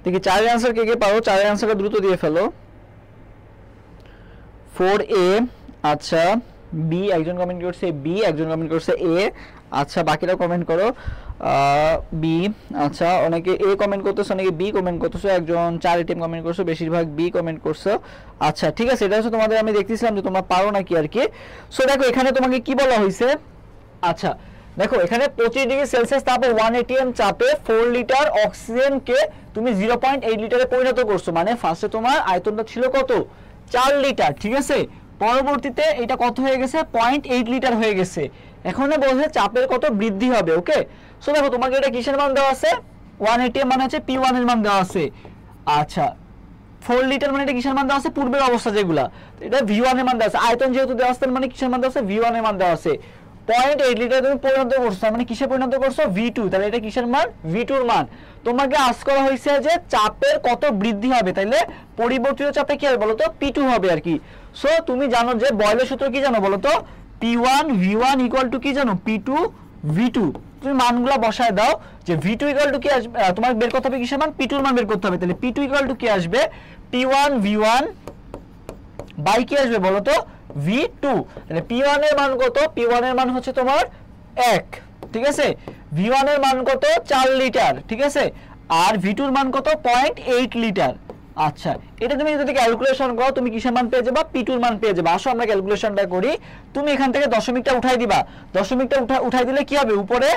দেখি 4 এর অ্যানসার কে কে পারো, 4 এর অ্যানসারটা দ্রুত দিয়ে ফেলো। 4A, আচ্ছা বি একজন কমেন্ট করছে, বি একজন কমেন্ট করছে এ, আচ্ছা বাকিরা কমেন্ট করো বি, আচ্ছা অনেকে এ কমেন্ট করতেছো, অনেকে বি কমেন্ট করতেছো, একজন 4 এটিএম কমেন্ট করছো, বেশিরভাগ বি কমেন্ট করছো। আচ্ছা ঠিক আছে, এটা হচ্ছে তোমাদের আমি দেখতেছিলাম যে তোমরা পারো নাকি আর কি। সো দেখো এখানে তোমাকে কি বলা হয়েছে, আচ্ছা দেখো এখানে 25 ডিগ্রি সেলসিয়াস তাপে 1 এটিএম চাপে 4 লিটার অক্সিজেনকে তুমি 0.8 লিটারে পরিণত করছো, মানে ফার্স্টে তোমার আয়তনটা ছিল কত 4 লিটার, ঠিক আছে। পরবর্তীতে এটা কত হয়ে গেছে 0.8 লিটার হয়ে গেছে। এখন বলছে চাপের কত বৃদ্ধি হবে। ওকে, সো দেখো তোমাকে এটা কিসের মান দেওয়া আছে, 1 atm মানে হচ্ছে P1 এর মান দেওয়া আছে। আচ্ছা 4 লিটার মানে এটা কিসের মান দেওয়া আছে, পূর্বের অবস্থা যেগুলা, এটা V1 এর মান দেওয়া আছে। আয়তন যেহেতু দেওয়া আছে মানে কিসের মান দেওয়া আছে, V1 এর মান দেওয়া আছে। 0.8 লিটার তুমি পরিণত করছো, মানে কিসে পরিণত করছো, V2, তাহলে এটা কিসের মান, V2 এর মান। তোমাকে আস্ক করা হয়েছে যে চাপের কত বৃদ্ধি হবে, তাইলে পরিবর্তিত চাপে কি হবে বলো তো, P2 হবে আর কি। সো তুমি জানো যে বয়লের সূত্র কি জানো বলো তো, P1 V1 ইকুয়াল টু কি জানো, P2 V2। তুমি মানগুলা বসায় দাও যে V2 ইকুয়াল টু কি আসবে, তোমার বের করতে হবে কিসের মান, P2 এর মান বের করতে হবে। তাহলে P2 ইকুয়াল টু কি আসবে, P1 V1 বাই কি আসবে বলো তো, V2। তাহলে P1 এর মান কত, P1 এর মান হচ্ছে তোমার 1, ঠিক আছে। V1 এর মান কত 4 লিটার, ঠিক আছে। আর V2 এর মান কত 0.8 লিটার। আচ্ছা এটা তুমি যদি ক্যালকুলেশন করো তুমি কিসের মান পেয়ে যাবা, P2 এর মান পেয়ে যাবা। আসো আমরা ক্যালকুলেশনটা করি। তুমি এখান থেকে দশমিকটা উঠাই দিবা, দশমিকটা উঠাই দিলে কি হবে, উপরে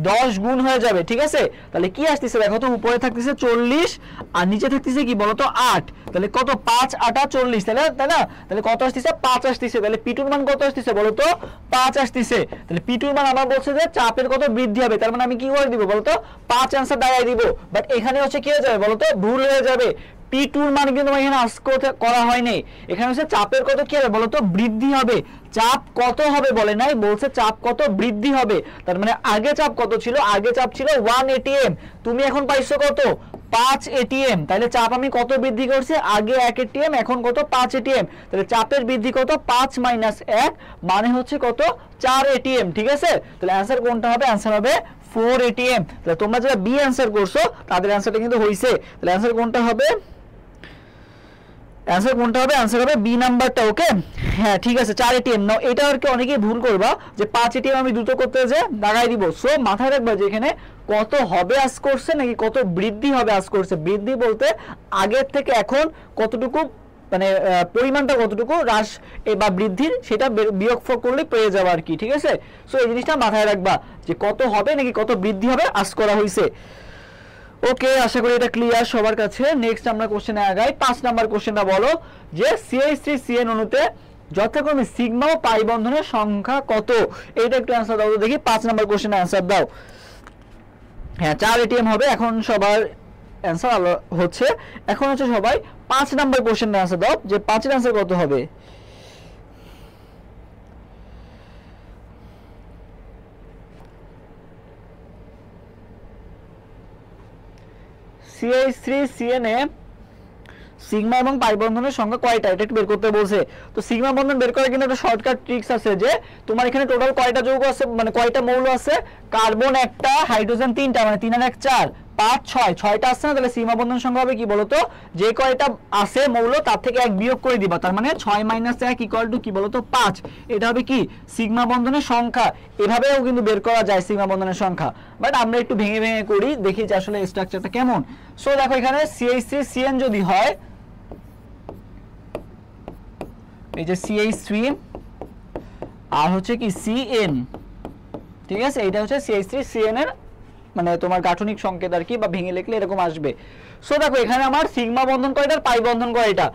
10 গুণ হয়ে যাবে, ঠিক আছে। তাহলে কি আসতেছে দেখো তো, উপরে থাকতেছে 40 আর নিচে থাকতেছে কি বলো তো 8। তাহলে কত 5 8 40, তাই না। তাহলে কত আসতেছে 5 আসতেছে। তাহলে P2 এর মান কত আসতেছে বলো তো, 5 আসতেছে। তাহলে P2 এর মান আমার বলছে যে চাপের কত বৃদ্ধি হবে, তার মানে আমি কি করে দিব বলো তো, 5 आंसर দাঁড়াই দিব। বাট এখানে হচ্ছে কি হয়ে যাবে বলো তো, ভুল হয়ে যাবে। P2 এর মান কিন্তু এখানে আস্ক করা হয় নাই, এখানে হচ্ছে চাপের কত কি হবে বলো তো, বৃদ্ধি হবে। চাপ কত হবে বলে নাই, বলছে চাপ কত বৃদ্ধি হবে। তার মানে আগে চাপ কত ছিল, আগে চাপ ছিল 1 atm, তুমি এখন পাইছো কত 5 atm। তাহলে চাপ আমি কত বৃদ্ধি করছি, আগে 1 atm এখন কত 5 atm। তাহলে চাপের বৃদ্ধি কত 5 মাইনাস 1 মানে হচ্ছে কত 4 atm, ঠিক আছে। তাহলে অ্যানসার কোনটা হবে, অ্যানসার হবে 4 atm। তাহলে তোমরা যারা বি অ্যানসার করছো তাদের অ্যানসারটা কিন্তু হইছে। তাহলে অ্যানসার কোনটা হবে, অ্যানসার কোনটা হবে, অ্যানসার হবে বি নাম্বারটা। ওকে হ্যাঁ ঠিক আছে 4 এটিএম নাও। এটা আর কি অনেকেই ভুল করবা যে 5 এটিএম আমি দ্রুত করতে যে লাগাই দিব। সো মাথায় রাখবা যে এখানে কত হবে আজ করছে নাকি কত বৃদ্ধি হবে আজ করছে। বৃদ্ধি বলতে আগের থেকে এখন কতটুকু মানে পরিমাণটা কতটুকু হ্রাস বা বৃদ্ধির সেটা বিয়োগফল করলে পেয়ে যাবে আর কি, ঠিক আছে। সো এই জিনিসটা মাথায় রাখবা যে কত হবে নাকি কত বৃদ্ধি হবে আজ করা হয়েছে। ওকে আশা করি এটা ক্লিয়ার সবার কাছে। নেক্সট আমরা কোশ্চেনে আগাই। 5 নাম্বার কোশ্চেনটা বলো যে CH3CN অণুতে যথাক্রমে সিগমা ও পাই বন্ধনের সংখ্যা কত। এইটা একটু অ্যানসার দাও তো দেখি। 5 নাম্বার কোশ্চেনে অ্যানসার দাও। হ্যাঁ 4 এটিএম হবে। এখন সবার অ্যানসার হচ্ছে, এখন হচ্ছে সবাই 5 নাম্বার কোশ্চেনের অ্যানসার দাও যে 5 এর অ্যানসার কত হবে। CH3CN এ সিগমা এবং পাই বন্ধনের সংখ্যা কয়টা এটা একটু বের করতে বলছে। তো সিগমা বন্ধন বের করার কিন্তু একটা শর্টকাট ট্রিক্স আছে যে তোমার এখানে টোটাল কয়টা যৌগ আছে মানে কয়টা মৌল আছে, কার্বন একটা, হাইড্রোজেন তিনটা, মানে 3 আর 1 4 5 6 6টা আছে না। তাহলে সিগমা বন্ধন সংখ্যা হবে কি বলতো, যে কয়টা আছে মৌল তার থেকে 1 বিয়োগ করে দিবা, তার মানে 6 - 1 ইকুয়াল টু কি বলতো 5। এটা হবে কি সিগমা বন্ধনের সংখ্যা। এভাবেও কিন্তু বের করা যায় সিগমা বন্ধনের সংখ্যা, বাট আমরা একটু ভেঙে ভেঙে করি দেখি যে আসলে স্ট্রাকচারটা কেমন। সো দেখো এখানে CH3CN যদি হয়, এই যে CH3 আর হচ্ছে কি CN, ঠিক আছে। এটা হচ্ছে CH3CN এর মানে তোমার গাঠনিক সংকেত আর কি, বা ভেঙে লিখলে এরকম আসবে। সো দেখো এখানে আমার সিগমা বন্ধন কয়টা, পাই বন্ধন কয়টা,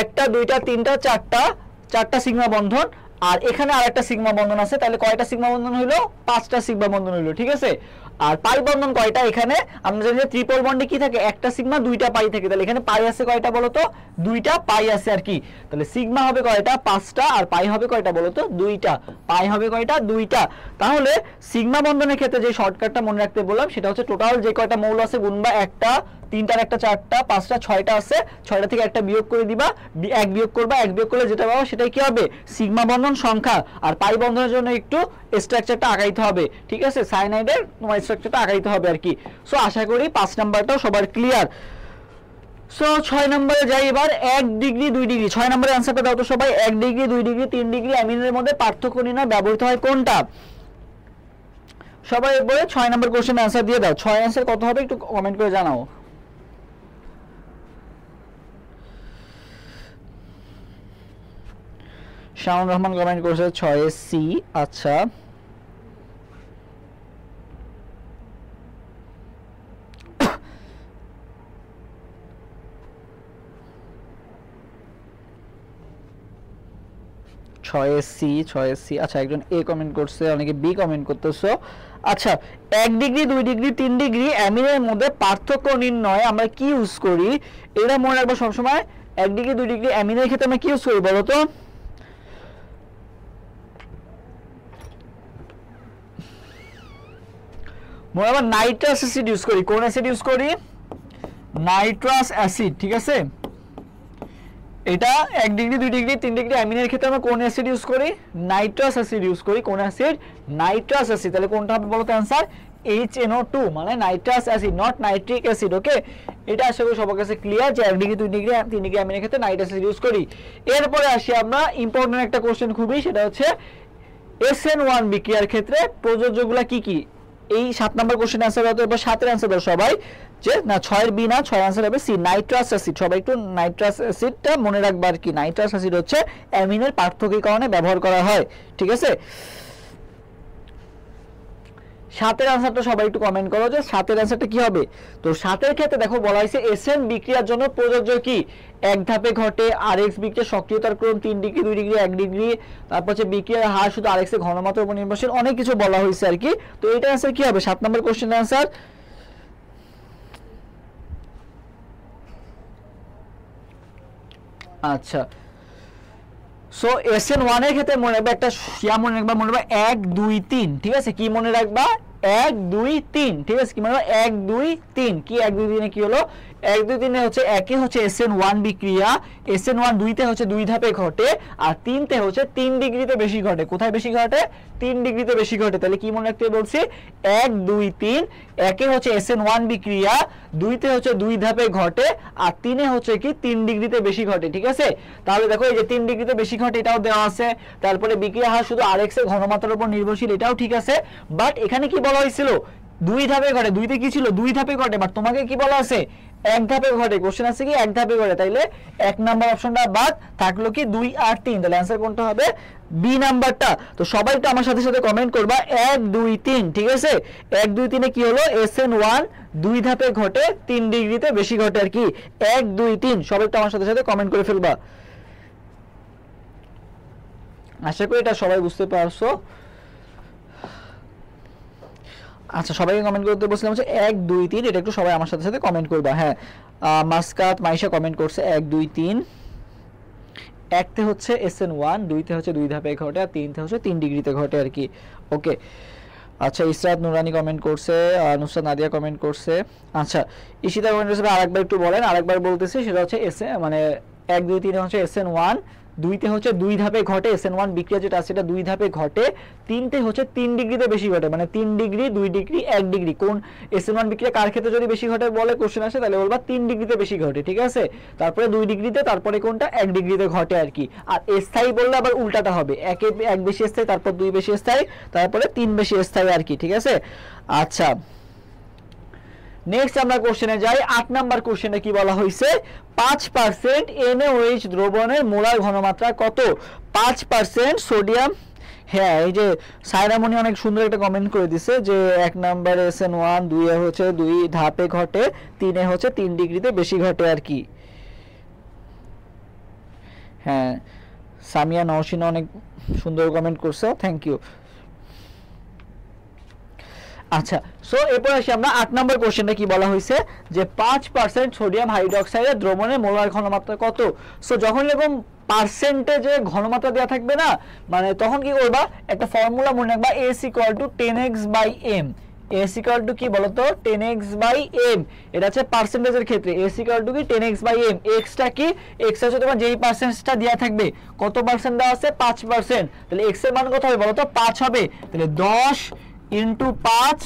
একটা দুইটা তিনটা চারটা সিগমা বন্ধন, আর এখানে আরেকটা সিগমা বন্ধন আছে। তাহলে কয়টা সিগমা বন্ধন হইলো, 5টা সিগমা বন্ধন হইলো, ঠিক আছে। আর পাই বন্ধন কয়টা, এখানে আমরা জানি যে ট্রিপল বন্ডে কি থাকে, একটা সিগমা দুইটা পাই থাকে। তাহলে এখানে পাই আছে কয়টা বলো তো, দুইটা পাই আছে আর কি। তাহলে সিগমা হবে কয়টা, 5টা, আর পাই হবে কয়টা বলো তো, দুইটা। পাই হবে কয়টা, দুইটা। তাহলে সিগমা বন্ধনের ক্ষেত্রে যে শর্টকাটটা মনে রাখতে বললাম সেটা হচ্ছে টোটাল যে কয়টা মৌল আছে গুণবা একটা, 3টার একটা 4টা, 5টা 6টা আছে, 6টা থেকে একটা বিয়োগ করে দিবা, 1 বিয়োগ করবা, 1 বিয়োগ করলে যেটা পাবো সেটাই কি হবে সিগমা বন্ধন সংখ্যা। আর পাই বন্ধনের জন্য একটু স্ট্রাকচারটা আগাইতে হবে, ঠিক আছে, সায়ানাইডের তোমার স্ট্রাকচারটা আগাইতে হবে আর কি। সো আশা করি 5 নাম্বারটাও সবার ক্লিয়ার। সো 6 নম্বরে যাই এবার। 1 ডিগ্রি 2 ডিগ্রি, 6 নম্বরের অ্যানসারটা দাও তো সবাই। 1 ডিগ্রি 2 ডিগ্রি 3 ডিগ্রি অ্যামিনের মধ্যে পার্থক্য নির্ণয় ব্যবহৃত হয় কোনটা। সবাই বলে 6 নম্বর কোশ্চেন অ্যানসার দিয়ে দাও। 6 অ্যানসার কত হবে একটু কমেন্ট করে জানাও। শাওন রহমান কমেন্ট করেছে 6 সি। আচ্ছা 6 আচ্ছা একজন এ কমেন্ট করছে, অনেকে বি কমেন্ট করতেছো। আচ্ছা 1 ডিগ্রি 2 ডিগ্রি 3 ডিগ্রি অ্যামিনের মধ্যে পার্থক্য নির্ণয় আমরা কি ইউজ করি, এটা মনে রাখবো সবসময়। 1 ডিগ্রি 2 ডিগ্রি অ্যামিনের ক্ষেত্রে আমরা কি ইউজ করি বলো তো? মনে রাখবো নাইট্রাস অ্যাসিড ইউজ করি। কোন অ্যাসিড ইউজ করি? নাইট্রাস অ্যাসিড, ঠিক আছে। এটা 1 ডিগ্রি 2 ডিগ্রি 3 ডিগ্রি অ্যামিনের ক্ষেত্রে আমরা কোন অ্যাসিড ইউজ করি? নাইট্রাস অ্যাসিড ইউজ করি। কোন অ্যাসিড? Nitrous acid. তাহলে কোনটা হবে বলো তো অ্যানসার? HNO2 মানে nitrous acid, not nitric acid. Okay, এটা আশা করি সবার কাছে ক্লিয়ার যে 1 ডিগ্রি 2 ডিগ্রি 3 ডিগ্রি অ্যামিনের ক্ষেত্রে নাইট্রাস অ্যাসিড ইউজ করি। এরপরে আসি আমরা ইম্পর্টেন্ট একটা কোশ্চেন খুবই, সেটা হচ্ছে SN1 বিক্রিয়ার ক্ষেত্রে প্রযোজ্যগুলো কি কি? এই 7 নাম্বার কোশ্চেন অ্যানসার দাও। এবার 7 এর অ্যানসার দাও সবাই, যে না 6 এর বি না, 6 অ্যানসার হবে সি, নাইট্রাস অ্যাসিড। সবাই একটু নাইট্রাস অ্যাসিডটা মনে রাখবা আর কি। নাইট্রাস অ্যাসিড হচ্ছে অ্যামিনের পার্থক্যীকরণে ব্যবহার করা হয়, ঠিক আছে। 7 এর অ্যানসারটা সবাই একটু কমেন্ট করো যে 7 এর অ্যানসারটা কি হবে। তো 7 এর ক্ষেত্রে দেখো বলা হয়েছে এসএন বিক্রিয়ার জন্য প্রযোজ্য কি? এক ধাপে ঘটে আরএক্স বিক্রিয়ার সক্রিয়তার ক্রম 3 ডিগ্রি 2 ডিগ্রি 1 ডিগ্রি, তারপর হচ্ছে বিক্রিয়ার হার শুধু আরএক্স এর ঘনমাত্রার উপর নির্ভরশীল, অনেক কিছু বলা হয়েছে আর কি। তো এইটার অ্যানসার কি হবে? 7 নম্বর কোশ্চেনের অ্যানসার আচ্ছা। সো SN1 এর ক্ষেত্রে মনে রাখবা একটা মনে রাখবা 1 2 3, ঠিক আছে। কি মনে রাখবা? 1 2 3, ঠিক আছে। কি মনে রাখবা? 1 2 3 কি 1 2 3 এ কি হলো? 1 2 3 এ হচ্ছে একে হচ্ছে SN1 বিক্রিয়া, SN1 2 তে হচ্ছে 2 ধাপে ঘটে, আর 3 তে হচ্ছে 3 ডিগ্রিতে বেশি ঘটে। কোথায় বেশি ঘটে? 3 ডিগ্রিতে বেশি ঘটে। তাহলে কি মনে রাখতে বলছি? 1 2 3 একে হচ্ছে SN1 বিক্রিয়া, 2 তে হচ্ছে 2 ধাপে ঘটে, আর 3 এ হচ্ছে কি 3 ডিগ্রিতে বেশি ঘটে, ঠিক আছে। তাহলে দেখো এই যে 3 ডিগ্রিতে বেশি ঘটে এটাও দেওয়া আছে, তারপরে বিক্রিয়া হার শুধু আরএক্স এর ঘনমাত্রার উপর নির্ভরশীল, এটাও ঠিক আছে। বাট এখানে কি বলা হয়েছিল? 2 ধাপে ঘটে। 2 তে কি ছিল? 2 ধাপে ঘটে। বাট তোমাকে কি বলা আছে? 1 ধাপে ঘটে। কোশ্চেন আছে কি 1 ধাপে ঘটে। তাইলে 1 নাম্বার অপশনটা বাদ, থাকলো কি 2 আর 3। তাহলে অ্যানসার কোনটা হবে? বি নাম্বারটা। তো সবাই একটু আমার সাথে সাথে কমেন্ট করবা 1 2 3, ঠিক আছে। 1 2 3 এ কি হলো? SN1 2 ধাপে ঘটে 3 ডিগ্রিতে বেশি ঘটে আর কি। 1 2 3 সবাই একটু আমার সাথে সাথে কমেন্ট করে ফেলবা। আশা করি এটা সবাই বুঝতে পারছো। আচ্ছা সবাইকে কমেন্ট করতে বলছিলাম হচ্ছে 1 2 3, এটা একটু সবাই আমার সাথে সাথে কমেন্ট করবা। হ্যাঁ, মাসকাত মাইশা কমেন্ট করছে 1 2 3। 1 তে হচ্ছে SN1, 2 তে হচ্ছে 2 ধাপে ঘটে, আর 3 তে হচ্ছে 3 ডিগ্রিতে ঘটে আর কি। ওকে, আচ্ছা ইসরাত নুরানি কমেন্ট করছে, নুসরাত নাদিয়া কমেন্ট করছে। আচ্ছা ঈশিতা কমেন্ট করছে, আরেকবার একটু বলেন। আরেকবার বলতেছি, সেটা হচ্ছে মানে 1 2 3 হচ্ছে SN1, 2 তে হচ্ছে 2 ধাপে ঘটে, SN1 বিক্রিয়া যেটা আছে এটা 2 ধাপে ঘটে, 3 তে হচ্ছে 3 ডিগ্রিতে বেশি ঘটে, মানে 3 ডিগ্রি 2 ডিগ্রি 1 ডিগ্রি। কোন SN1 বিক্রিয়া কার ক্ষেত্রে যদি বেশি ঘটে বলে কোশ্চেন আসে, তাহলে বলবা 3 ডিগ্রিতে বেশি ঘটে, ঠিক আছে। তারপরে 2 ডিগ্রিতে, তারপরে কোনটা 1 ডিগ্রিতে ঘটে আর কি। আর স্থায়ী বললে আবার উল্টাটা হবে, 1 বেশি স্থায়ী, তারপর 2 বেশি স্থায়ী, তারপরে 3 বেশি স্থায়ী আর কি, ঠিক আছে। আচ্ছা নেক্সট আমরা কোশ্চেনে যাই। 8 নাম্বার কোশ্চেনে কি বলা হয়েছে? 5% NaOH দ্রবণের মোলার ঘনমাত্রা কত? 5% সোডিয়াম। হ্যাঁ, এই যে সাইরামনি অনেক সুন্দর একটা কমেন্ট করে দিছে যে 1 নম্বরে SN1, 2 এ হচ্ছে 2 ধাপে ঘটে, 3 এ হচ্ছে 3 ডিগ্রিতে বেশি ঘটে আর কি। হ্যাঁ, সামিয়া নওশিনা অনেক সুন্দর কমেন্ট করছে, থ্যাংক ইউ। আচ্ছা সো এরপর আসি আমরা 8 নম্বর কোশ্চেনটা কি বলা হয়েছে যে 5% সোডিয়াম হাইড্রোক্সাইডের দ্রবণের মোলার ঘনমাত্রা কত। সো যখন এরকম পার্সেন্টেজে ঘনমাত্রা দেওয়া থাকবে না, মানে তখন কি করবা? একটা ফর্মুলা মনে রাখবা, S = 10x/m। S = কি বলতো? 10x/m। এটা হচ্ছে পার্সেন্টেজের ক্ষেত্রে S = কি 10x/m। x টা কি? x হচ্ছে তোমার যেই পার্সেন্টেজটা দেওয়া থাকবে, কত পার্সেন্ট দেওয়া আছে? 5%। তাহলে x এর মান কত হবে বলতো? 5 হবে। তাহলে 10 ইন্টু 5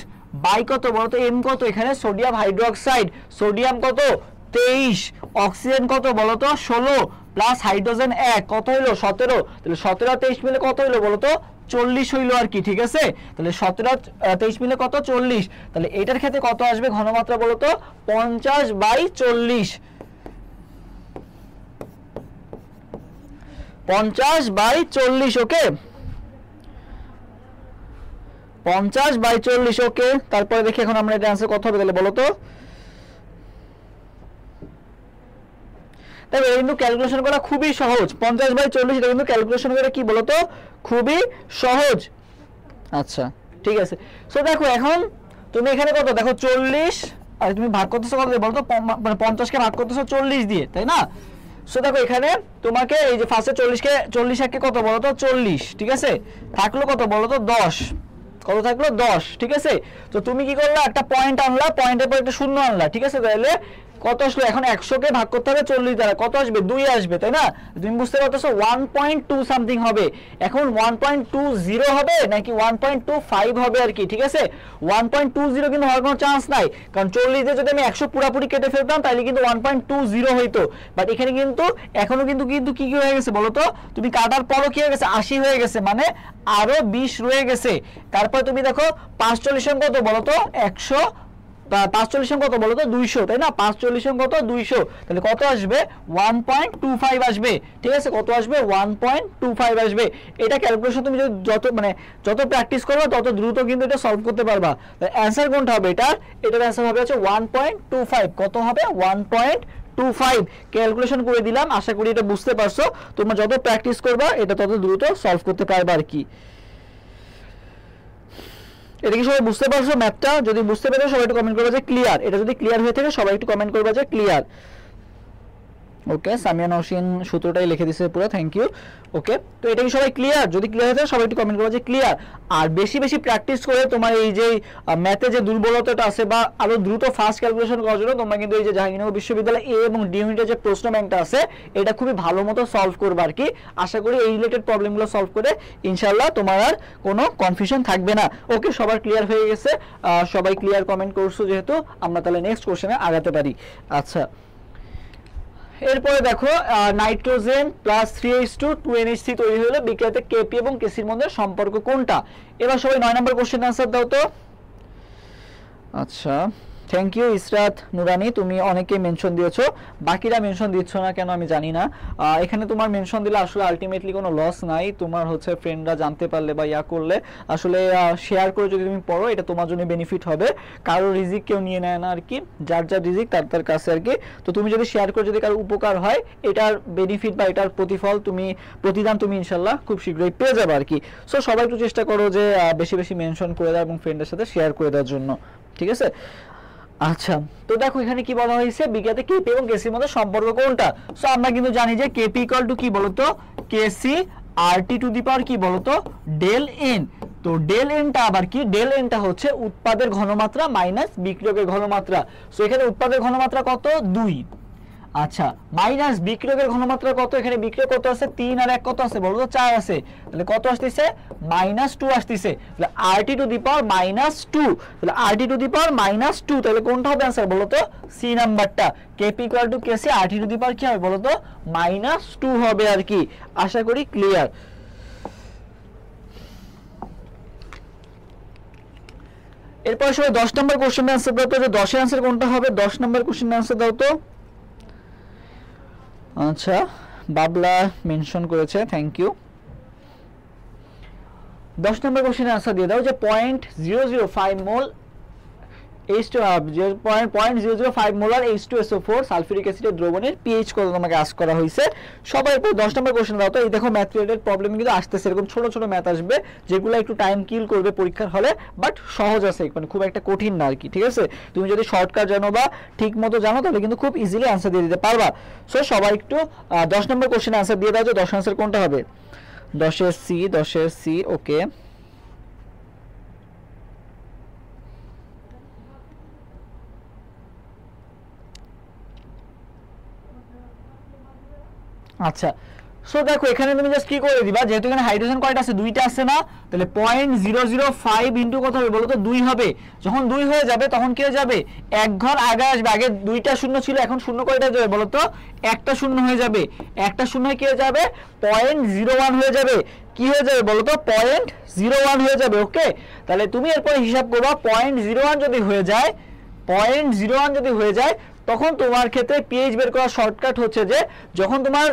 বাই কত বলতো? m কত? এখানে সোডিয়াম হাইড্রোক্সাইড, সোডিয়াম কত? 23, অক্সিজেন কত বলতো? 16, প্লাস হাইড্রোজেন 1, কত হইলো? 17। তাহলে 17 আর 23 মিলে কত হইলো বলতো? 40 হইলো আর কি, ঠিক আছে। তাহলে 17 23 মিলে কত? 40। তাহলে এটার ক্ষেত্রে কত আসবে ঘনমাত্রা বলতো? 50/40। 50/40, ওকে, 50/40, ওকে। তারপরে দেখি এখন আমরা এটা आंसर কত হবে তাহলে বলো তো। তবে এটা কিন্তু ক্যালকুলেশন করা খুবই সহজ, 50/40 এটা কিন্তু ক্যালকুলেশন করা কি বলতো খুবই সহজ। আচ্ছা ঠিক আছে, সো দেখো এখন তুমি এখানে কত দেখো 40, আর তুমি ভাগ করতেছো কত দিয়ে বলতো, মানে 50 কে ভাগ করতেছো 40 দিয়ে, তাই না? সো দেখো এখানে তোমাকে এই যে ফার্স্টে 40 একে কত বলতো 40, ঠিক আছে, থাকলো কত বলতো 10, কত থাকলো 10, ঠিক আছে। তো তুমি কি করলা, একটা পয়েন্ট আনলা, পয়েন্টের পর একটা শূন্য আনলা, ঠিক আছে, তাহলে কত আসলো, এখন 100 কে ভাগ করতে হবে 40 দ্বারা, কত আসবে 2 আসবে, তাই না? তুমি বুঝতে পারতেছো 1.2 সামথিং হবে। এখন 1.20 হবে নাকি 1.25 হবে আর কি, ঠিক আছে। 1.20 কিন্তু হওয়ার কোনো চান্স নাই, কারণ 40 দিয়ে যদি আমি 100 পুরোপুরি কেটে ফেলতাম তাহলে কিন্তু 1.20 হইতো, বাট এখানে কিন্তু এখনো কিন্তু কিন্তু কি হয়ে গেছে বলো তো, তুমি কাটার পরও কি হয়ে গেছে 80 হয়ে গেছে, মানে আরো 20 রয়ে গেছে। তারপর তুমি দেখো 45 কত বলো তো 100, 45 কত বলো তো 200, তাই না? 45 কত 200, তাহলে কত আসবে 1.25 আসবে, ঠিক আছে, কত আসবে 1.25 আসবে। এটা ক্যালকুলেশন তুমি যত মানে যত প্র্যাকটিস করবে তত দ্রুত কিন্তু এটা সলভ করতে পারবা। অ্যান্সার কোনটা হবে এটার অ্যান্সার হবে হচ্ছে 1.25, কত হবে 1.25। ক্যালকুলেশন করে দিলাম, আশা করি এটা বুঝতে পারছো। তোমরা যত প্র্যাকটিস করবা এটা তত দ্রুত সলভ করতে পারবা আর কি। এটা কি সবাই বুঝতে পারছো ম্যাথটা? যদি বুঝতে পেরে সবাই একটু কমেন্ট করবে যে ক্লিয়ার। এটা যদি ক্লিয়ার হয়ে থাকে সবাই একটু কমেন্ট করবে যে ক্লিয়ার। ওকে, সামিয়া নওশিন সূত্রটাই লিখে দিয়েছে পুরো, থ্যাংক ইউ। ওকে, তো এটা কি সবাই ক্লিয়ার? যদি ক্লিয়ার হয়ে থাকে সবাই একটু কমেন্ট করবে যে ক্লিয়ার। আর বেশি বেশি প্র্যাকটিস করে তোমার এই যে ম্যাথে যে দুর্বলতাটা আছে বা আরো দ্রুত ফাস্ট ক্যালকুলেশন করার জন্য তোমরা কিন্তু এই যে জাহাঙ্গীরনগর বিশ্ববিদ্যালয় এ এবং ডি ইউনিটের যে প্রশ্ন ব্যাংকটা আছে এটা খুবই ভালো মতো সলভ করবে আর কি। আশা করি এই রিলেটেড প্রবলেমগুলো সলভ করে ইনশাআল্লাহ তোমার আর কোনো কনফিউশন থাকবে না। ওকে, সবার ক্লিয়ার হয়ে গেছে, সবাই ক্লিয়ার কমেন্ট করছো যেহেতু, আমরা তাহলে নেক্সট কোশ্চেনে আগাতে পারি। আচ্ছা, এরপরে দেখো নাইট্রোজেন প্লাস 3H2 2NH3 তৈরি হলে বিক্রিয়াতে কেপি এবং কেসির মধ্যে সম্পর্ক কোনটা? এবার সবাই 9 নম্বর কোশ্চেন আনসার দাও তো। আচ্ছা, থ্যাংক ইউ ইসরাত নুরানি, তুমি অনেকে মেনশন দিয়েছো, বাকিরা মেনশন দিচ্ছ না কেন আমি জানি না। এখানে তোমার মেনশন দিলে আসলে আলটিমেটলি কোনো লস নাই, তোমার হচ্ছে ফ্রেন্ডরা জানতে পারলে বা ইয়া করলে আসলে শেয়ার করে যদি তুমি পড়ো এটা তোমার জন্য বেনিফিট হবে। কারো রিজিক কেউ নিয়ে নেয় না আর কি, যার যার রিজিক তার তার কাছে আর কি। তো তুমি যদি শেয়ার করে যদি কারো উপকার হয় এটার বেনিফিট বা এটার প্রতিফল প্রতিদান তুমি ইনশাল্লাহ খুব শীঘ্রই পেয়ে যাবে আর কি। সো সবাই একটু চেষ্টা করো যে বেশি বেশি মেনশন করে দাও এবং ফ্রেন্ডের সাথে শেয়ার করে দেওয়ার জন্য, ঠিক আছে। আচ্ছা, তো দেখো এখানে কি বলা হয়েছে, বিক্রিয়াতে কেপি এবং কেসির মধ্যে সম্পর্ক কোনটা? সো আমরা কিন্তু জানি যে কেপি ইকুয়াল টু কি বলতো কেসি আরটি টু দি পাওয়ার কি বলতো ডেল এন। তো ডেল এনটা আবার কি, ডেল এনটা হচ্ছে উৎপাদের ঘনমাত্রা মাইনাস বিক্রিয়কের ঘনমাত্রা। সো এখানে উৎপাদের ঘনমাত্রা কত 2, আচ্ছা, মাইনাস বিক্রিয়কের ঘনমাত্রা কত, এখানে বিক্রিয়ক কত আছে 3 আর 1 কত আছে বলো তো 4 আছে, তাহলে কত আসতেছে -2 আসতেছে, তাহলে RT টু দি পাওয়ার -2, তাহলে RT টু দি পাওয়ার -2, তাহলে কোনটা হবে आंसर বলো তো সি নাম্বারটা। KP equal to KC RT to the power কি হবে বলো তো -2 হবে আর কি। আশা করি ক্লিয়ার। এরপর সবাই 10 নম্বর কোশ্চেনের आंसर দাও তো, যে 10 এর आंसर কোনটা হবে, 10 নম্বর কোশ্চেনের आंसर দাও তো। আচ্ছা, বাবলা মেনশন করেছে, থ্যাংক ইউ। 10 নম্বর কোশ্চেনের आंसर দিয়ে দাও যে 0.005 মোল H2 মোলার H2SO4 সালফিউরিক অ্যাসিডের দ্রবণের pH কত তোমাকে আস্ক করা হয়েছে। সবাই পর 10 নম্বর কোশ্চেন দাও তো। এই দেখো ম্যাথ রিলেটেড প্রবলেম কিন্তু আসতেছে, এরকম ছোট ছোট ম্যাথ আসবে যেগুলো একটু টাইম কিল করবে পরীক্ষার হলে, বাট সহজ আছে, মানে খুব একটা কঠিন না আর কি, ঠিক আছে। তুমি যদি শর্টকাট জানো বা ঠিক মতো জানো তাহলে কিন্তু খুব ইজিলি आंसर দিয়ে দিতে পারবা। সো সবাই একটু 10 নম্বর কোশ্চেনের आंसर দিয়ে দাও যে 10 आंसर কোনটা হবে। 10 এর সি, ওকে। আচ্ছা, সো দেখো এখানে তুমি জাস্ট কি করে দিবা, যেহেতু এখানে হাইড্রোজেন কয়টা আছে, দুইটা আছে না, তাহলে 0.005 ইনটু কত হবে বলো তো 2 হবে। যখন 2 হয়ে যাবে তখন কি হয়ে যাবে, এক ঘর আগে আসবে, আগে দুইটা শূন্য ছিল এখন শূন্য কয়টা যাবে বলো তো, একটা শূন্য হয়ে যাবে, একটা শূন্য কি হয়ে যাবে 0.01 হয়ে যাবে, কি হয়ে যাবে বলো তো 0.01 হয়ে যাবে। ওকে, তাহলে তুমি এরপরে হিসাব করবা 0.01 যদি হয়ে যায়, 0.01 যদি হয়ে যায় তখন তোমার ক্ষেত্রে পিএইচ বের করার শর্টকাট হচ্ছে যে যখন তোমার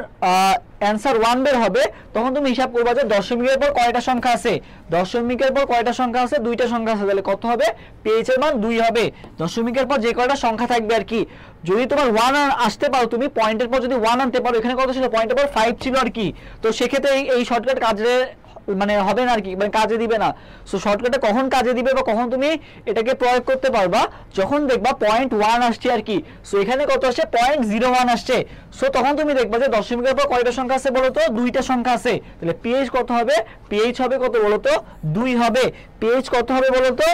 অ্যান্সার 1 বের হবে তখন তুমি হিসাব করবা যে দশমিকের পর কয়টা সংখ্যা আছে, দশমিকের পর কয়টা সংখ্যা আছে, দুইটা সংখ্যা আছে, তাহলে কত হবে, পিএইচ এর মান 2 হবে। দশমিকের পর যে কয়টা সংখ্যা থাকবে আর কি, যদি তোমার 1 আসতে পারো, তুমি পয়েন্টের পর যদি 1 আনতে পারো, এখানে কত ছিল, পয়েন্টের পর 5 ছিল আর কি, তো সেক্ষেত্রে এই শর্টকাট কাজে মানে হবে না আর কি, মানে কাজে দিবে না। সো শর্টকাটে কখন কাজে দিবে বা কখন তুমি এটাকে প্রয়োগ করতে পারবা, যখন দেখবা 0.1 আসছে আর কি। সো এখানে কত আসছে, 0.01 আসছে। সো তখন তুমি দেখবা যে দশমিকের পর কয়টা সংখ্যা আছে বলো তো, দুইটা সংখ্যা আছে, তাহলে পিএইচ কত হবে, পিএইচ হবে কত বলো তো, 2 হবে। পিএইচ কত হবে বলো তো,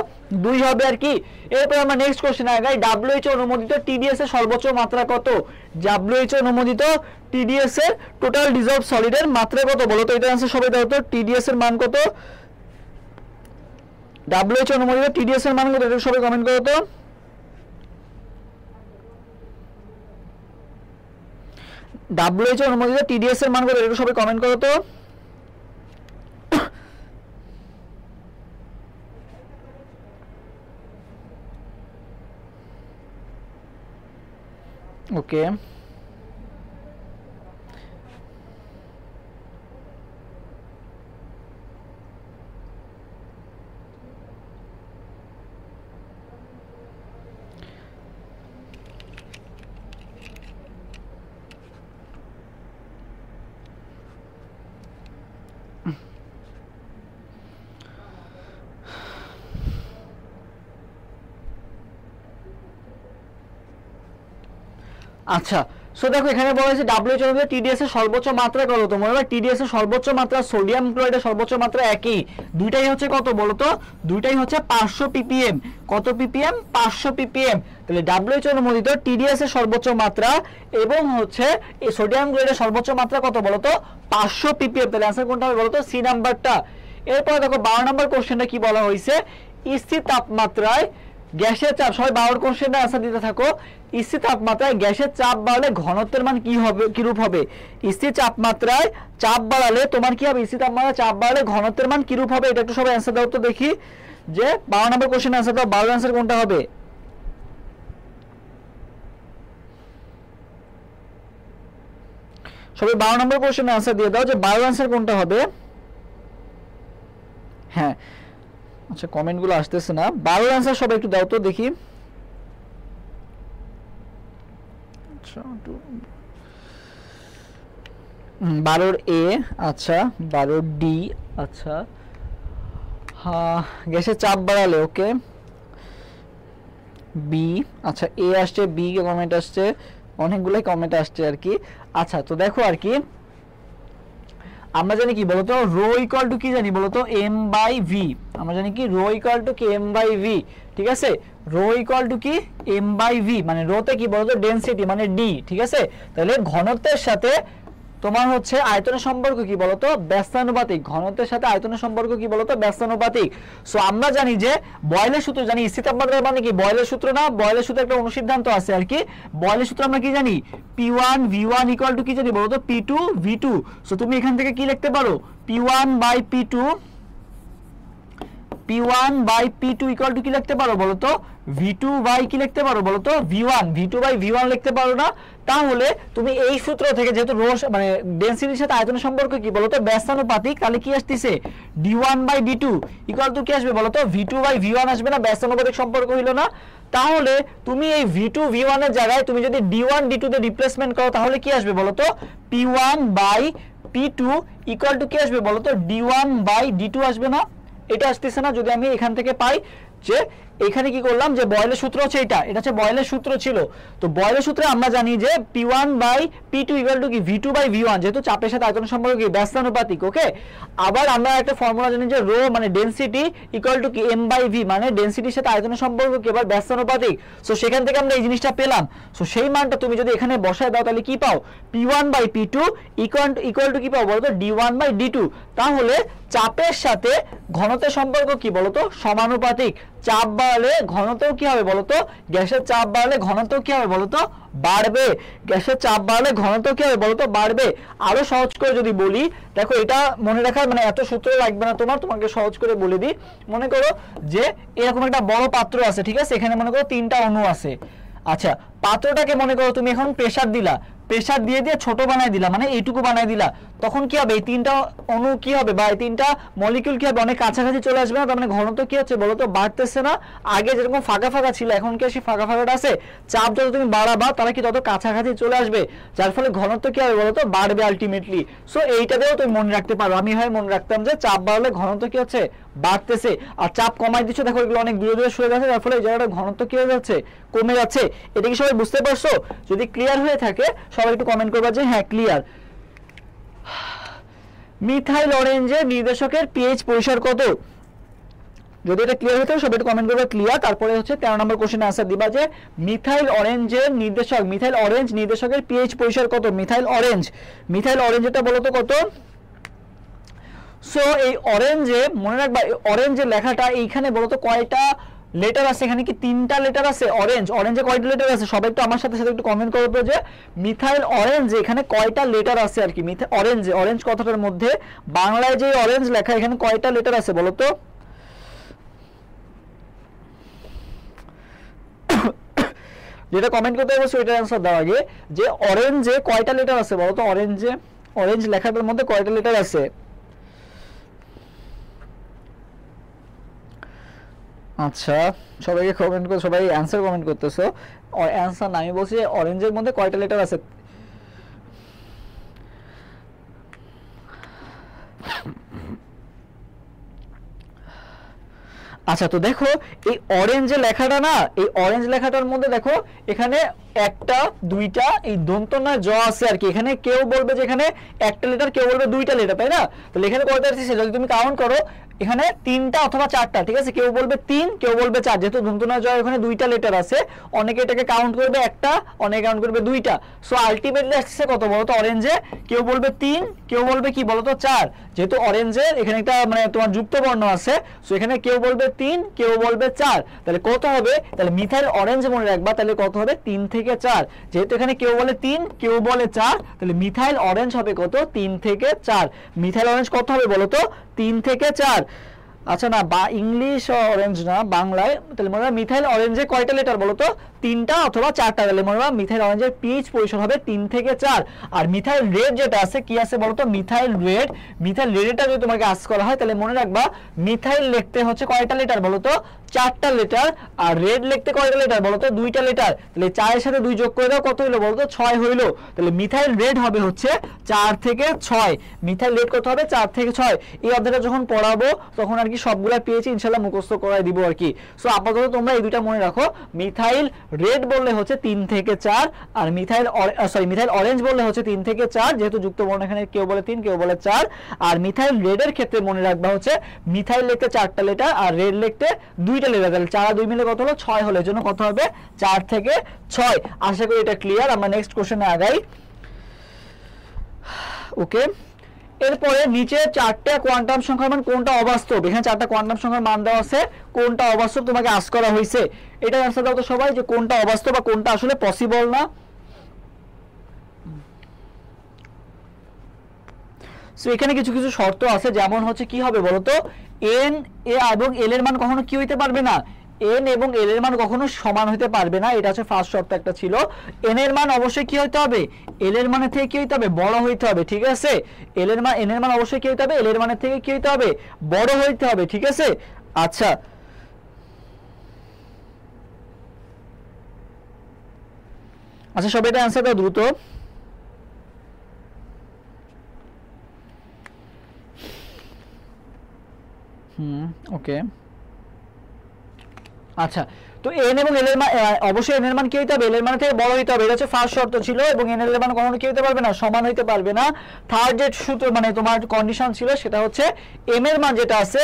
2 হবে আর কি। এরপর আমরা নেক্সট কোশ্চেন আগাই, ডাব্লিউএইচও অনুমোদিত টিডিএস এর সর্বোচ্চ মাত্রা কত, ডাব্লিউএইচও অনুমোদিত টিডিএস এর টোটাল ডিজলভ সলিডের মাত্রা কত বলো তো, এটা आंसर সবাই দাও তো, টিডিএস এর মান কত, ডাব্লিউএইচও অনুমোদিত টিডিএস এর মান কত, এটা সবাই কমেন্ট করো তো। ডাব্লিউএইচও অনুমোদিত টিডিএস এর মান কত, এটা সবাই কমেন্ট করো তো। ওকে, আচ্ছা। সো দেখো এখানে বলা হয়েছে ডাব্লিউএইচও অনুমোদিত টিডিএস এর সর্বোচ্চ মাত্রা কত, তোমরা এবার টিডিএস এর সর্বোচ্চ মাত্রা, সোডিয়াম ক্লোরাইডের সর্বোচ্চ মাত্রা একই, দুইটাই হচ্ছে কত বলো তো, দুইটাই হচ্ছে 500 ppm। কত ppm, 500 ppm। তাহলে ডাব্লিউএইচও অনুমোদিত টিডিএস এর সর্বোচ্চ মাত্রা এবং হচ্ছে এই সোডিয়াম ক্লোরাইডের সর্বোচ্চ মাত্রা কত বলো তো, 500 ppm। তাহলে आंसर কোনটা হবে বলো তো, সি নাম্বারটা। এরপর দেখো 12 নম্বর কোশ্চেনটা কি বলা হয়েছে, স্থির তাপমাত্রায় গ্যাসের চাপ, সবাই 12 কোশ্চেনটা आंसर দিতে থাকো। স্থির তাপমাত্রায় গ্যাসের চাপ বাড়লে ঘনত্বের মান কি হবে, কি রূপ হবে, স্থির তাপমাত্রায় চাপ বাড়ালে তোমার কি হবে, স্থির তাপমাত্রায় চাপ বাড়ালে ঘনত্বের মান কি রূপ হবে, এটা একটু সবাই आंसर দাও তো দেখি, যে 12 নম্বর কোশ্চেন आंसर দাও, 12 आंसर কোনটা হবে, সবাই 12 নম্বর কোশ্চেনের आंसर দিয়ে দাও যে 12 आंसर কোনটা হবে। হ্যাঁ আচ্ছা, কমেন্টগুলো আসতেছে না, 12 आंसर সবাই একটু দাও তো দেখি। আচ্ছা 12 এ, আচ্ছা 12 ডি, আচ্ছা হ্যাঁ গ্যাসের চাপ বাড়ালে, ওকে বি, আচ্ছা এ আসছে, বি কে কমেন্ট আসছে, অনেকগুলাই কমেন্ট আসছে আর কি। আচ্ছা তো দেখো আর কি আমরা জানি কি বলতো, রো ইকুয়াল টু কি জানি বলতো, এম বাই ভি। আমরা জানি কি রো ইকুয়াল টু কি এম বাই ভি, ঠিক আছে, রো ইকুয়াল টু কি এম বাই ভি, মানে রোতে কি বলতো ডেনসিটি মানে ডি, ঠিক আছে। তাহলে ঘনত্বের সাথে তোমার হচ্ছে আয়তনের সম্পর্ক কি বলতো, ব্যস্তানুপাতিক, ঘনত্বের সাথে আয়তনের সম্পর্ক কি বলতো, ব্যস্তানুপাতিক। সো আমরা জানি যে বয়েলের সূত্র জানি, স্থির তাপমাত্রার মানে কি বয়েলের সূত্র না, বয়েলের সূত্রে একটা অনুসিদ্ধান্ত আছে আর কি, বয়েলের সূত্র আমরা কি জানি, P1 V1 ইকুয়াল টু কি জানি বলতো, P2 V2। সো তুমি এখান থেকে কি লিখতে পারো, P1 by P2, P1 by P2 equal to কি লিখতে পারো বলতো, V2 বাই কি লিখতে পারো বলতো, V1, V2 বাই V1 লিখতে পারো না। তাহলে তুমি এই সূত্র থেকে যেহেতু রো মানে ডেনসিটির সাথে আয়তনের সম্পর্ক কি বলতো, ব্যস্তানুপাতিক, তাহলে কি আসতেছে D1 by D2 equal to কি আসবে বলতো, V2 বাই V1 আসবে না, ব্যস্তানুপাতিক সম্পর্ক হইল না। তাহলে তুমি এই V2 V1 এর জায়গায় তুমি যদি D1 D2 তে রিপ্লেসমেন্ট করো তাহলে কি আসবে বলতো, P1 by P2 equal to কি আসবে বলতো, D1 বাই D2 আসবে না, এটা আসতেছে না। যদি আমি এখান থেকে পাই যে এখানে কি করলাম, যে বয়েলের সূত্র হচ্ছে এটা হচ্ছে বয়েলের সূত্র ছিল, তো বয়েলের সূত্রে আমরা জানি যে P1 by P2 equal to কি V2 বাই V1, যেহেতু চাপের সাথে আয়তনের সম্পর্ক কি ব্যস্তানুপাতিক, ওকে। আবার আমরা একটা ফর্মুলা জানি যে রো মানে ডেনসিটি ইকুয়াল টু কি M বাই V, মানে ডেনসিটির সাথে আয়তনের সম্পর্ক কি আবার ব্যস্তানুপাতিক। সো সেখান থেকে আমরা এই জিনিসটা পেলাম। সো সেই মানটা তুমি যদি এখানে বসায় দাও তাহলে কি পাও, P1 by P2 equal to কি পাও বলতো, D1 বাই D2। তাহলে চাপের সাথে ঘনত্বের সম্পর্ক কি বলতো, সমানুপাতিক। চাপ বাড়লে ঘনত্ব কি হবে বলতো, গ্যাসের চাপ বাড়লে ঘনত্ব কি হবে বলতো, বাড়বে। গ্যাসের চাপ বাড়লে ঘনত্ব কি হবে বলতো, বাড়বে। আরো সহজ করে যদি বলি, দেখো এটা মনে রাখার মানে এত সূত্র লাগবে না তোমাকে সহজ করে বলে দিই। মনে করো যে এরকম একটা বড় পাত্র আছে, ঠিক আছে, এখানে মনে করো 3টা অণু আছে। আচ্ছা পাত্রটাকে মনে করো তুমি এখন প্রেসার দিলা, প্রেসার দিয়ে দিয়ে ছোট বানাই দিলা, মানে এইটুকু বানাই দিলা, তখন কি হবে, এই তিনটা অণু কি হবে বা এই তিনটা মলিকিউল কি হবে, অনেক কাছাকাছি চলে আসবে না? তার মানে ঘনত্ব কি হচ্ছে বলো তো, বাড়তেছে না? আগে যেরকম ফাঁকা ফাঁকা ছিল এখন কি সেই ফাঁকা ফাঁকাটা আছে? চাপ যত তুমি বাড়াবা তারা কি তত কাছাকাছি চলে আসবে, যার ফলে ঘনত্ব কি হবে বলো তো, বাড়বে আলটিমেটলি। সো এইটাতেও তুমি মনে রাখতে পারো, আমি হয় মনে রাখতাম যে চাপ বাড়লে ঘনত্ব কি হচ্ছে, বাড়তেছে, আর চাপ কমাই দিচ্ছে, দেখো এগুলো অনেক দূরে দূরে সরে যাচ্ছে, যার ফলে এই জায়গাটা ঘনত্ব কি হয়ে যাচ্ছে, কমে যাচ্ছে। এটা কি সবাই বুঝতে পারছো? যদি ক্লিয়ার হয়ে থাকে সবাই একটু কমেন্ট করবা যে হ্যাঁ ক্লিয়ার। মিথাইল অরেঞ্জের নির্দেশকের পিএইচ পরিসর কত? যদি এটা ক্লিয়ার হয়ে থাকে সবাই একটু কমেন্ট করবে ক্লিয়ার। তারপরে হচ্ছে 13 নম্বর কোশ্চেনে आंसर দিবা যে মিথাইল অরেঞ্জের নির্দেশক, মিথাইল অরেঞ্জ নির্দেশকের পিএইচ পরিসর কত? মিথাইল অরেঞ্জ, মিথাইল অরেঞ্জ এটা বলো তো কত? সো এই অরেঞ্জে মনে রাখবা, অরেঞ্জের লেখাটা এইখানে বলো তো কয়টা লেটার আছে? এখানে কি 3টা লেটার আছে? অরেঞ্জ, অরেঞ্জে কয়টা লেটার আছে? সবাই একটু আমার সাথে সাথে একটু কমেন্ট করবে যে মিথাইল অরেঞ্জ এখানে কয়টা লেটার আছে আর কি। অরেঞ্জ, অরেঞ্জ কথাটার মধ্যে বাংলায় যে অরেঞ্জ লেখা এখানে কয়টা লেটার আছে বলো তো? যেটা কমেন্ট করতে বলছো এটার অ্যানসার দাও আগে, যে অরেঞ্জে কয়টা লেটার আছে বলো তো? অরেঞ্জে, অরেঞ্জ লেখাটার মধ্যে কয়টা লেটার আছে? আচ্ছা সবাইকে কমেন্ট করে, সবাই অ্যানসার কমেন্ট করতেছো, অ্যানসার না, আমি বলছি অরেঞ্জের মধ্যে কয়টা লেটার আছে। আচ্ছা তো দেখো এই অরেঞ্জের লেখাটা না, এই অরেঞ্জ লেখাটার মধ্যে দেখো এখানে একটা দুইটা এই দন্তন্য জ আছে আর কি। এখানে কেউ বলবে যে এখানে একটা লেটার, কেউ বলবে দুইটা লেটার, তাই না? তাহলে এখানে কয়টা আছে যদি তুমি কাউন্ট করো, এখানে 3টা অথবা 4টা, ঠিক আছে? কেউ বলবে 3, কেউ বলবে 4, যেহেতু দন্তন্য জ এখানে 2টা লেটার আছে, অনেকে এটাকে কাউন্ট করবে একটা, অনেকে কাউন্ট করবে 2টা। সো আলটিমেটলি আসছে কত বলো তো অরেঞ্জে? কেউ বলবে 3, কেউ বলবে কি বলো তো 4, যেহেতু অরেঞ্জের এখানে একটা মানে তোমার যুক্ত বর্ণ আছে, সো এখানে কেউ বলবে 3, কেউ বলবে 4, তাহলে কত হবে? তাহলে মিথাইল অরেঞ্জ মনে রাখবা, তাহলে কত হবে? 3 থেকে 4, যেহেতু এখানে কেউ বলে 3, কেউ বলে 4, তাহলে মিথাইল অরেঞ্জ হবে কত? 3 থেকে 4। মিথাইল অরেঞ্জ কত হবে বলো তো? 3 থেকে 4। আচ্ছা না, বা ইংলিশ অরেঞ্জ না, বাংলায়, তাহলে মনে হয় মিথাইল অরেঞ্জে কয়টা লেটার বলো তো? 3টা অথবা 4টা, তাহলে মনে হয় মিথাইল অরেঞ্জের পিএইচ পরিসর হবে 3 থেকে 4। আর মিথাইল রেড যেটা আছে কি আছে বলো তো? মিথাইল রেড, মিথাইল রেডটা যদি তোমাকে আস্ক করা হয় তাহলে মনে রাখবা মিথাইল লিখতে হচ্ছে কয়টা লেটার বলো তো? 4টা লেটার। আর রেড লিখতে কয়টা লেটার বলো তো? 2টা লেটার। তাহলে 4 এর সাথে 2 যোগ করে দাও, কত হলো বলো তো? 6 হইলো। তাহলে মিথাইল রেড হবে হচ্ছে 4 থেকে 6। মিথাইল রেড কত হবে? 4 থেকে 6। এই অধ্যায়টা যখন পড়াবো তখন আর কি সবগুলা পেয়েছি ইনশাআল্লাহ মুখস্থ করাই দিব আর কি। সো আপাতত তোমরা এই দুইটা মনে রাখো, মিথাইল রেড বললে হচ্ছে 3 থেকে 4, আর মিথাইল মিথাইল অরেঞ্জ বললে হচ্ছে 3 থেকে 4, যেহেতু যুক্ত বর্ণ এখানে কেউ বলে 3, কেউ বলে 4। আর মিথাইল রেডের ক্ষেত্রে মনে রাখবা হচ্ছে মিথাইল লিখতে 4টা লেটার আর রেড লিখতে 2টা লেটার, তাহলে 4 আর 2 মিলে কত হলো? 6 হলো। এর জন্য কত হবে? 4 থেকে 6। আশা করি এটা ক্লিয়ার। আমরা নেক্সট কোশ্চেনে আগাই। ওকে, এরপরে নিচে 4টা কোয়ান্টাম সংখ্যার মান কোনটা অবাস্তব? এখানে 4টা কোয়ান্টাম সংখ্যার মান দেওয়া আছে, কোনটা অবাস্তব তোমাকে আস্ক করা হয়েছে। এটা আনসার দাও তো সবাই, যে কোনটা অবাস্তব বা কোনটা আসলে পসিবল না। সো এখানে কিছু কিছু শর্ত আছে, যেমন হচ্ছে কি হবে বলতো? এন এ এবং এল এর মান কখনো কি হইতে পারবে না? এন এবং এল এর মান কখনো সমান হতে পারবে না, এটা হচ্ছে ফার্স্ট শর্ত একটা ছিল। এন এর মান অবশ্যই কি হইতে হবে? এল এর মানের থেকে কি হইতে হবে? বড় হইতে হবে, ঠিক আছে? এল এর মান, এন এর মান অবশ্যই কি হইতে হবে? এল এর মানের থেকে কি হইতে হবে? বড় হইতে হবে, ঠিক আছে? আচ্ছা আচ্ছা সবাই এটা অ্যানসার দাও দ্রুত। ওকে আচ্ছা, তো এন এবং এল এর মান অবশ্যই এন এর মান কি হইতে হবে? এল এর মান থেকে বড় হইতে হবে, এটা হচ্ছে ফার্স্ট শর্ত ছিল। এবং এন এর মান কখনো কি হইতে পারবে না? সমান হইতে পারবে না। থার্ড যে সূত্র মানে তোমার কন্ডিশন ছিল সেটা হচ্ছে এম এর মান যেটা আছে,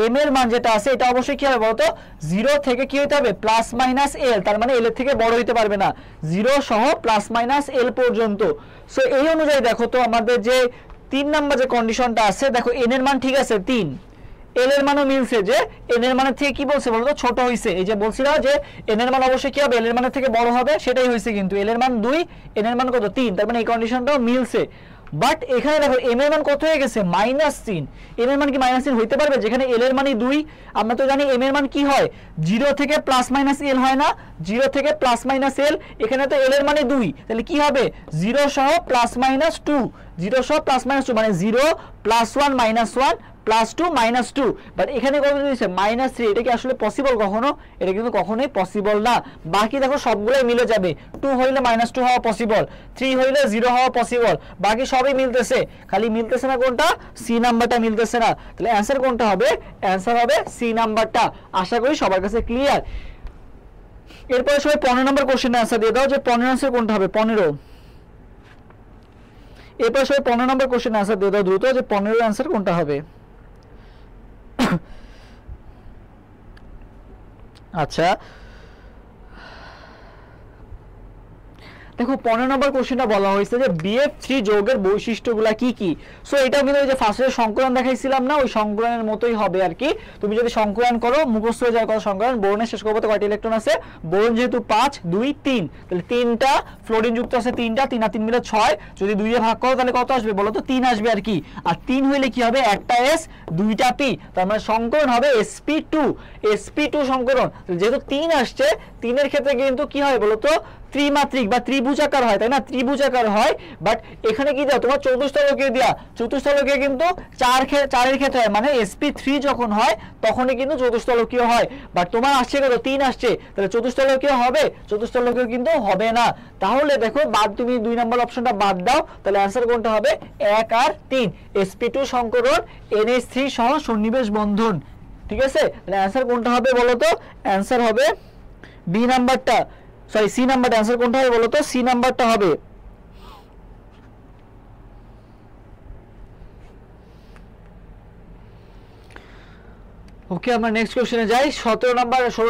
এম এর মান যেটা আছে এটা অবশ্যই কি হবে বলতো? 0 থেকে কি হইতে হবে? প্লাস মাইনাস এল, তার মানে এল এর থেকে বড় হইতে পারবে না, 0 সহ প্লাস মাইনাস এল পর্যন্ত। সো এই অনুযায়ী দেখো তো আমাদের যে 3 নাম্বার যে কন্ডিশনটা আছে, দেখো এন এর মান ঠিক আছে 3, এল এর মানও মিলছে, যে এন এর মানের থেকে কি বলছে বলতো? ছোট হইছে। এই যে বলছিলাম যে এন এর মান অবশ্যই কি হবে? এল এর মানের থেকে বড় হবে, সেটাই হইছে। কিন্তু এল এর মান 2, এন এর মান কত? 3, তার মানে এই কন্ডিশনটাও মিলছে। বাট এখানে দেখো এম এর মান কত হয়ে গেছে -3। এম এর মান কি -3 হইতে পারবে যেখানে এল এর মানই 2? আমরা তো জানি এম এর মান কি হয় 0 থেকে +- এল হয় না, 0 থেকে +- এল, এখানে তো এল এর মানে 2, তাহলে কি হবে 0 সহ +-2, 0 সহ +-2 মানে 0 +1 -1 +2 -2, বাট এখানে কত দিয়েছে -3। এটা কি আসলে পসিবল কখনো? এটা কিন্তু কখনোই পসিবল না। বাকি দেখো সবগুলোই মিলে যাবে, 2 হইলে -2 হওয়া পসিবল, 3 হইলে 0 হওয়া পসিবল, বাকি সবই মিলতেছে, খালি মিলতেছে না কোনটা, সি নাম্বারটা মিলতেছে না। তাহলে অ্যান্সার কোনটা হবে? অ্যান্সার হবে সি নাম্বারটা। আশা করি সবার কাছে ক্লিয়ার। এরপরে সবাই 15 নম্বর কোশ্চেনের অ্যান্সার দিয়ে দাও যে 15 অ্যান্সার কোনটা হবে, 15। এরপরে সবাই 15 নম্বর কোশ্চেনের অ্যান্সার দিয়ে দাও দ্রুত যে 15 অ্যান্সার কোনটা হবে। আচ্ছা দেখো 15 নম্বর কোশ্চেনটা বলা হয়েছে যে BF3 যৌগের বৈশিষ্ট্যগুলো কি কি। সো এটাও কিন্তু ওই যে ফার্স্টে সংকলন দেখাইছিলাম না, ওই সংকলনের মতোই হবে আর কি। তুমি যদি সংকলন করো মুখস্থ হয়ে যাওয়ার কথা সংকলন, বোরনের শেষ করতে কয়টা ইলেকট্রন আছে, বোরন যেহেতু 5 2 3, তাহলে 3টা ফ্লোরিন যুক্ত আছে 3টা, 3 আর 3 মিলে 6, যদি 2 এ ভাগ করো তাহলে কত আসবে বলো তো, 3 আসবে আর কি। আর 3 হইলে কি হবে, একটা S 2টা P, তার মানে সংকলন হবে sp2 সংকলন। যেহেতু 3 আসছে, 3 এর ক্ষেত্রে কিন্তু কি হয় বলো তো, ত্রিমাত্রিক বা ত্রিভুজাকার হয়, তাই না, ত্রিভুজাকার হয়। বাট এখানে কি দাও তোমার চতুস্তলকীয় দেয়া, চতুস্তলকীয় কিন্তু 4 এর ক্ষেত্রে হয়, মানে sp3 যখন হয় তখনই কিন্তু চতুস্তলকীয় হয়। বাট তোমার আসছে কত, 3 আসছে, তাহলে চতুস্তলকীয় হবে, চতুস্তলকীয় কিন্তু হবে না। তাহলে দেখো বাদ, তুমি 2 নম্বর অপশনটা বাদ দাও, তাহলে অ্যান্সার কোনটা হবে, 1 আর 3, sp2 সংকরণ NH3 সহ সন্নিবেশ বন্ধন। ঠিক আছে, তাহলে অ্যান্সার কোনটা হবে বলো তো, অ্যান্সার হবে বি নাম্বারটা, সরি সি নাম্বারটা। অ্যান্সার কোনটা হবে বলো তো, সি নাম্বারটা হবে। ওকে, আমরা নেক্সট কোশ্চেনে যাই। 16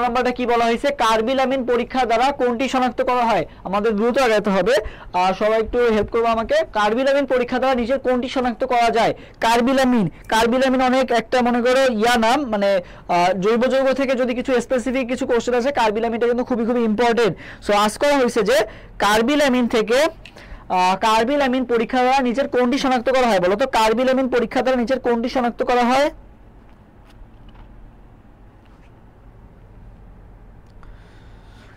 নাম্বারটা কি বলা হয়েছে, কার্বিলামিন পরীক্ষা দ্বারা কোনটি শনাক্ত করা হয়। আমাদের দ্রুত আগাতে হবে, আর সবাই একটু হেল্প করবো আমাকে। কার্বিলামিন পরীক্ষা দ্বারা নিচের কোনটি শনাক্ত করা যায়। কার্বিলামিন অনেক একটা মনে করো নাম, মানে জৈব যৌগ থেকে যদি কিছু স্পেসিফিক কিছু কোশ্চেন আছে, কার্বিলামিনটা কিন্তু খুবই খুবই ইম্পর্টেন্ট। সো আজ করা হয়েছে যে কার্বিলামিন থেকে কার্বিলামিন পরীক্ষা দ্বারা নিচের কোনটি শনাক্ত করা হয় বলো তো, কার্বিলামিন পরীক্ষা দ্বারা নিচের কোনটি শনাক্ত করা হয়।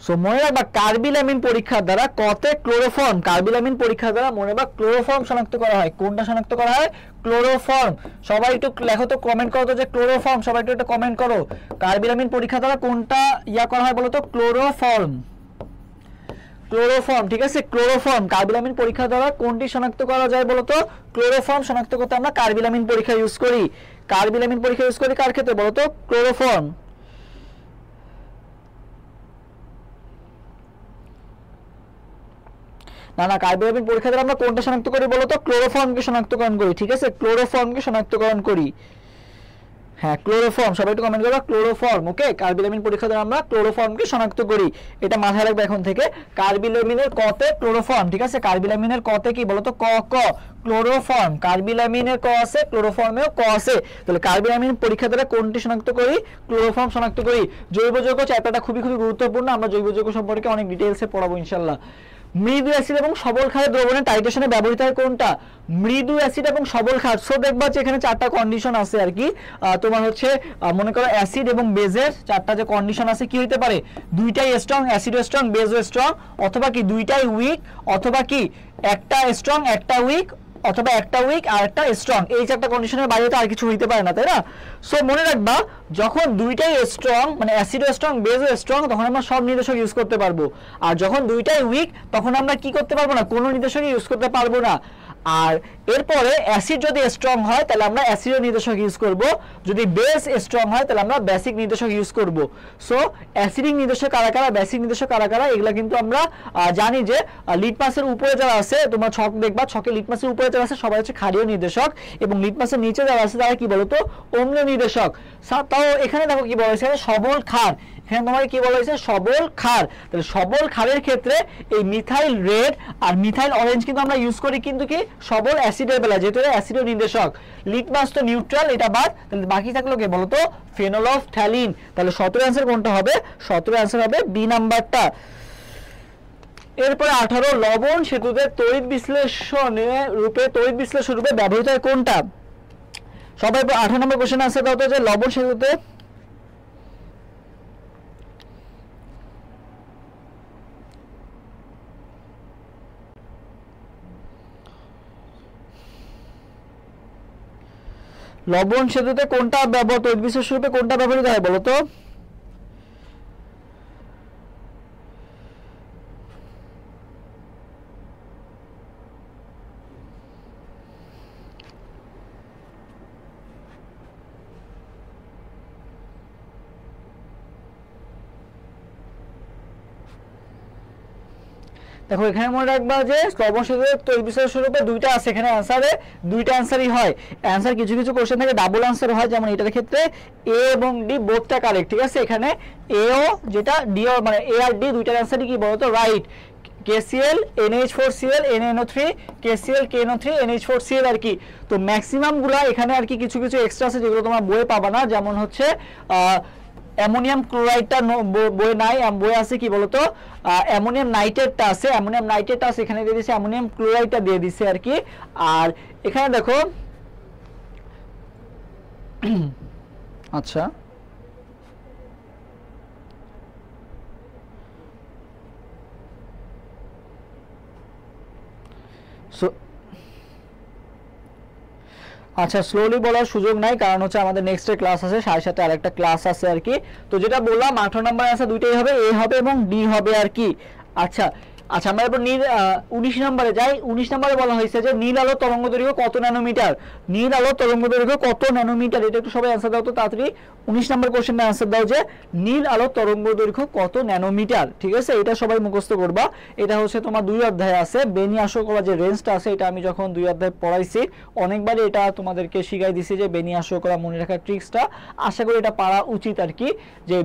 সো মনে রাখবা কার্বিলামিন পরীক্ষার দ্বারা কতে ক্লোরোফর্ম, কার্বিলামিন পরীক্ষার দ্বারা মনে রাখবা ক্লোরোফর্ম শনাক্ত করা হয়। কোনটা শনাক্ত করা হয়, ক্লোরোফর্ম। সবাই একটু লেখো তো, কমেন্ট করো তো যে ক্লোরোফর্ম, সবাই একটু একটা কমেন্ট করো। কার্বিলামিন পরীক্ষা দ্বারা কোনটা করা হয় বলো তো, ক্লোরোফর্ম। ঠিক আছে, ক্লোরোফর্ম। কার্বিলামিন পরীক্ষা দ্বারা কোনটি শনাক্ত করা যায় বলো তো, ক্লোরোফর্ম শনাক্ত করতে আমরা কার্বিলামিন পরীক্ষা ইউজ করি। কার্বিলামিন পরীক্ষা ইউজ করি কার ক্ষেত্রে বলো তো, ক্লোরোফর্ম। না কার্বিলামিন পরীক্ষা দ্বারা আমরা কোনটা শনাক্ত করি বলো তো, ক্লোরোফর্মকে শনাক্তকরণ করি। ঠিক আছে, ক্লোরোফর্মকে শনাক্তকরণ করি। হ্যাঁ ক্লোরোফর্ম, সবাই একটু কমেন্ট করো ক্লোরোফর্ম। ওকে, কার্বিলামিন পরীক্ষা দ্বারা আমরা ক্লোরোফর্মকে শনাক্ত করি, এটা মাথায় রাখবে এখন থেকে। কার্বিলামিনের কতে ক্লোরোফর্ম। ঠিক আছে, কার্বিলামিনের কতে কি বলো তো, ক ক্লোরোফর্ম। কার্বিলামিনের ক আছে, ক্লোরোফর্মেও ক আছে। তাহলে কার্বিলামিন পরীক্ষা দ্বারা কোনটি শনাক্ত করি, ক্লোরোফর্ম শনাক্ত করি। জৈব যৌগ চ্যাপ্টারটা খুবই খুবই গুরুত্বপূর্ণ, আমরা জৈব যৌগ সম্পর্কে অনেক ডিটেইলসে পড়াবো ইনশাআল্লাহ। মৃদু অ্যাসিড এবং সবল ক্ষারের দ্রবণের টাইট্রেশনে ব্যবহৃত হয় কোনটা, মৃদু অ্যাসিড এবং সবল ক্ষার। সো দেখবা যে এখানে 4টা কন্ডিশন আছে আর কি। তোমার হচ্ছে মনে করো অ্যাসিড এবং বেজের 4টা যে কন্ডিশন আছে, কি হইতে পারে, দুইটাই স্ট্রং, অ্যাসিডও স্ট্রং বেজও স্ট্রং, অথবা কি দুইটাই উইক, অথবা কি একটা স্ট্রং একটা উইক, অথবা একটা উইক আর একটা স্ট্রং। এই 4টা কন্ডিশনের বাইরে তো আর কিছু হইতে পারে না, তাই না। সো মনে রাখবা যখন দুইটাই স্ট্রং, মানে অ্যাসিডও স্ট্রং বেজও স্ট্রং, তখন আমরা সব নির্দেশক ইউজ করতে পারবো। আর যখন দুইটাই উইক, তখন আমরা কি করতে পারবো না, কোনো নির্দেশক ইউজ করতে পারবো না। আর এরপরে অ্যাসিড যদি স্ট্রং হয় তাহলে আমরা অ্যাসিডের নির্দেশক ইউজ করব, যদি বেস স্ট্রং হয় তাহলে আমরা বেসিক নির্দেশক ইউজ করব। সো অ্যাসিডিক নির্দেশক কারা কারা, বেসিক নির্দেশক কারা কারা, এগুলা কিন্তু আমরা জানি যে লিটমাসের উপরে যারা আছে, তোমার ছক দেখবা, ছকে লিটমাসের উপরে যারা আছে সবাই হচ্ছে ক্ষারীয় নির্দেশক, এবং লিটমাসের নিচে যারা আছে তারা কি বলতো, অম্লীয় নির্দেশক। তাও এখানে দেখো কি বলা হয়েছে, সবল ক্ষার। এখানে তোমার কি বলা হয়েছে, সবল ক্ষার। তাহলে সবল ক্ষারের ক্ষেত্রে এই মিথাইল রেড আর মিথাইল অরেঞ্জ কিন্তু আমরা ইউজ করি কিন্তু কি সবল অ্যাসিডের বেলা, যেহেতু অ্যাসিডের নির্দেশক। লিটমাস তো নিউট্রাল, এটা বাদ। তাহলে বাকি থাকলো কি বলতো, ফেনলফথ্যালিন। তাহলে 17 অ্যান্সার কোনটা হবে, 17 অ্যান্সার হবে বি নাম্বারটা। এরপরে 18 লবণ সেতুতে তড়িৎ বিশ্লেষণে রূপে তড়িৎ বিশ্লেষণ রূপে ব্যবহৃত হয় কোনটা? সবাই 18 নম্বর কোশ্চেন আনসার দাও তো, যে লবণ সেতুতে কোনটা ব্যবহৃত, তড়িৎ বিশ্লেষণ রূপে কোনটা ব্যবহৃত হয় বলো তো? দেখো এখানে মনে রাখবা যে লবণ সেতুতে তড়িৎ বিশ্লেষণ রূপে দুইটা আছে, এখানে অ্যানসারে দুইটা অ্যানসারই হয়। অ্যানসার কিছু কিছু কোশ্চেন থেকে ডাবল অ্যানসার হয়, যেমন এটার ক্ষেত্রে এ এবং ডি বোথটা কারেক্ট, ঠিক আছে। এখানে এ ও যেটা ডি ও মানে এ আর ডি দুইটার অ্যানসারই কি বলতো right. KCl NH4Cl NaNO3 KCl KNO3 NH4Cl আর কি। তো ম্যাক্সিমাম গুলা এখানে আর কি কিছু কিছু এক্সট্রা আছে যেগুলো তোমরা বইয়ে পাবা না, যেমন হচ্ছে অ্যামোনিয়াম ক্লোরাইডটা বই নাই, বই আছে কি বলতো অ্যামোনিয়াম নাইট্রেটটা আছে, এখানে দিয়ে দিছে, অ্যামোনিয়াম ক্লোরাইডটা দিয়ে দিছে আর কি। আর এখানে দেখো আচ্ছা আচ্ছা স্লোলি বলার সুযোগ নাই, কারণ হচ্ছে আমাদের নেক্সট ক্লাস আছে, 7:30 আরেকটা ক্লাস আছে আর কি। তো যেটা বললাম 18 নাম্বার আছে দুইটাই হবে, এ হবে এবং ডি হবে আর কি। আচ্ছা আচ্ছা আমরা এবার 19 নম্বরে যাই। 19 নম্বরে বলা হয়েছে যে নীল আলো তরঙ্গদৈর্ঘ্য কত ন্যানোমিটার? নীল আলো তরঙ্গদৈর্ঘ্য কত ন্যানোমিটার? এটা একটু সবাই অ্যানসার দাও তো তাড়াতাড়ি। 19 নম্বর কোশ্চেনটা অ্যানসার দাও যে নীল আলো তরঙ্গদৈর্ঘ্য কত ন্যানোমিটার, ঠিক আছে। এটা সবাই মুখস্থ করবা। এটা হচ্ছে তোমার 2 অধ্যায়ে আছে, বেনিয়াসো করা যে রেঞ্জটা আছে, এটা আমি যখন 2 অধ্যায় পড়াইছি অনেকবারই এটা তোমাদেরকে শিখাই দিছি যে বেনিয়াসো করা মনে রাখার ট্রিক্সটা। আশা করি এটা পারা উচিত আর কি, যে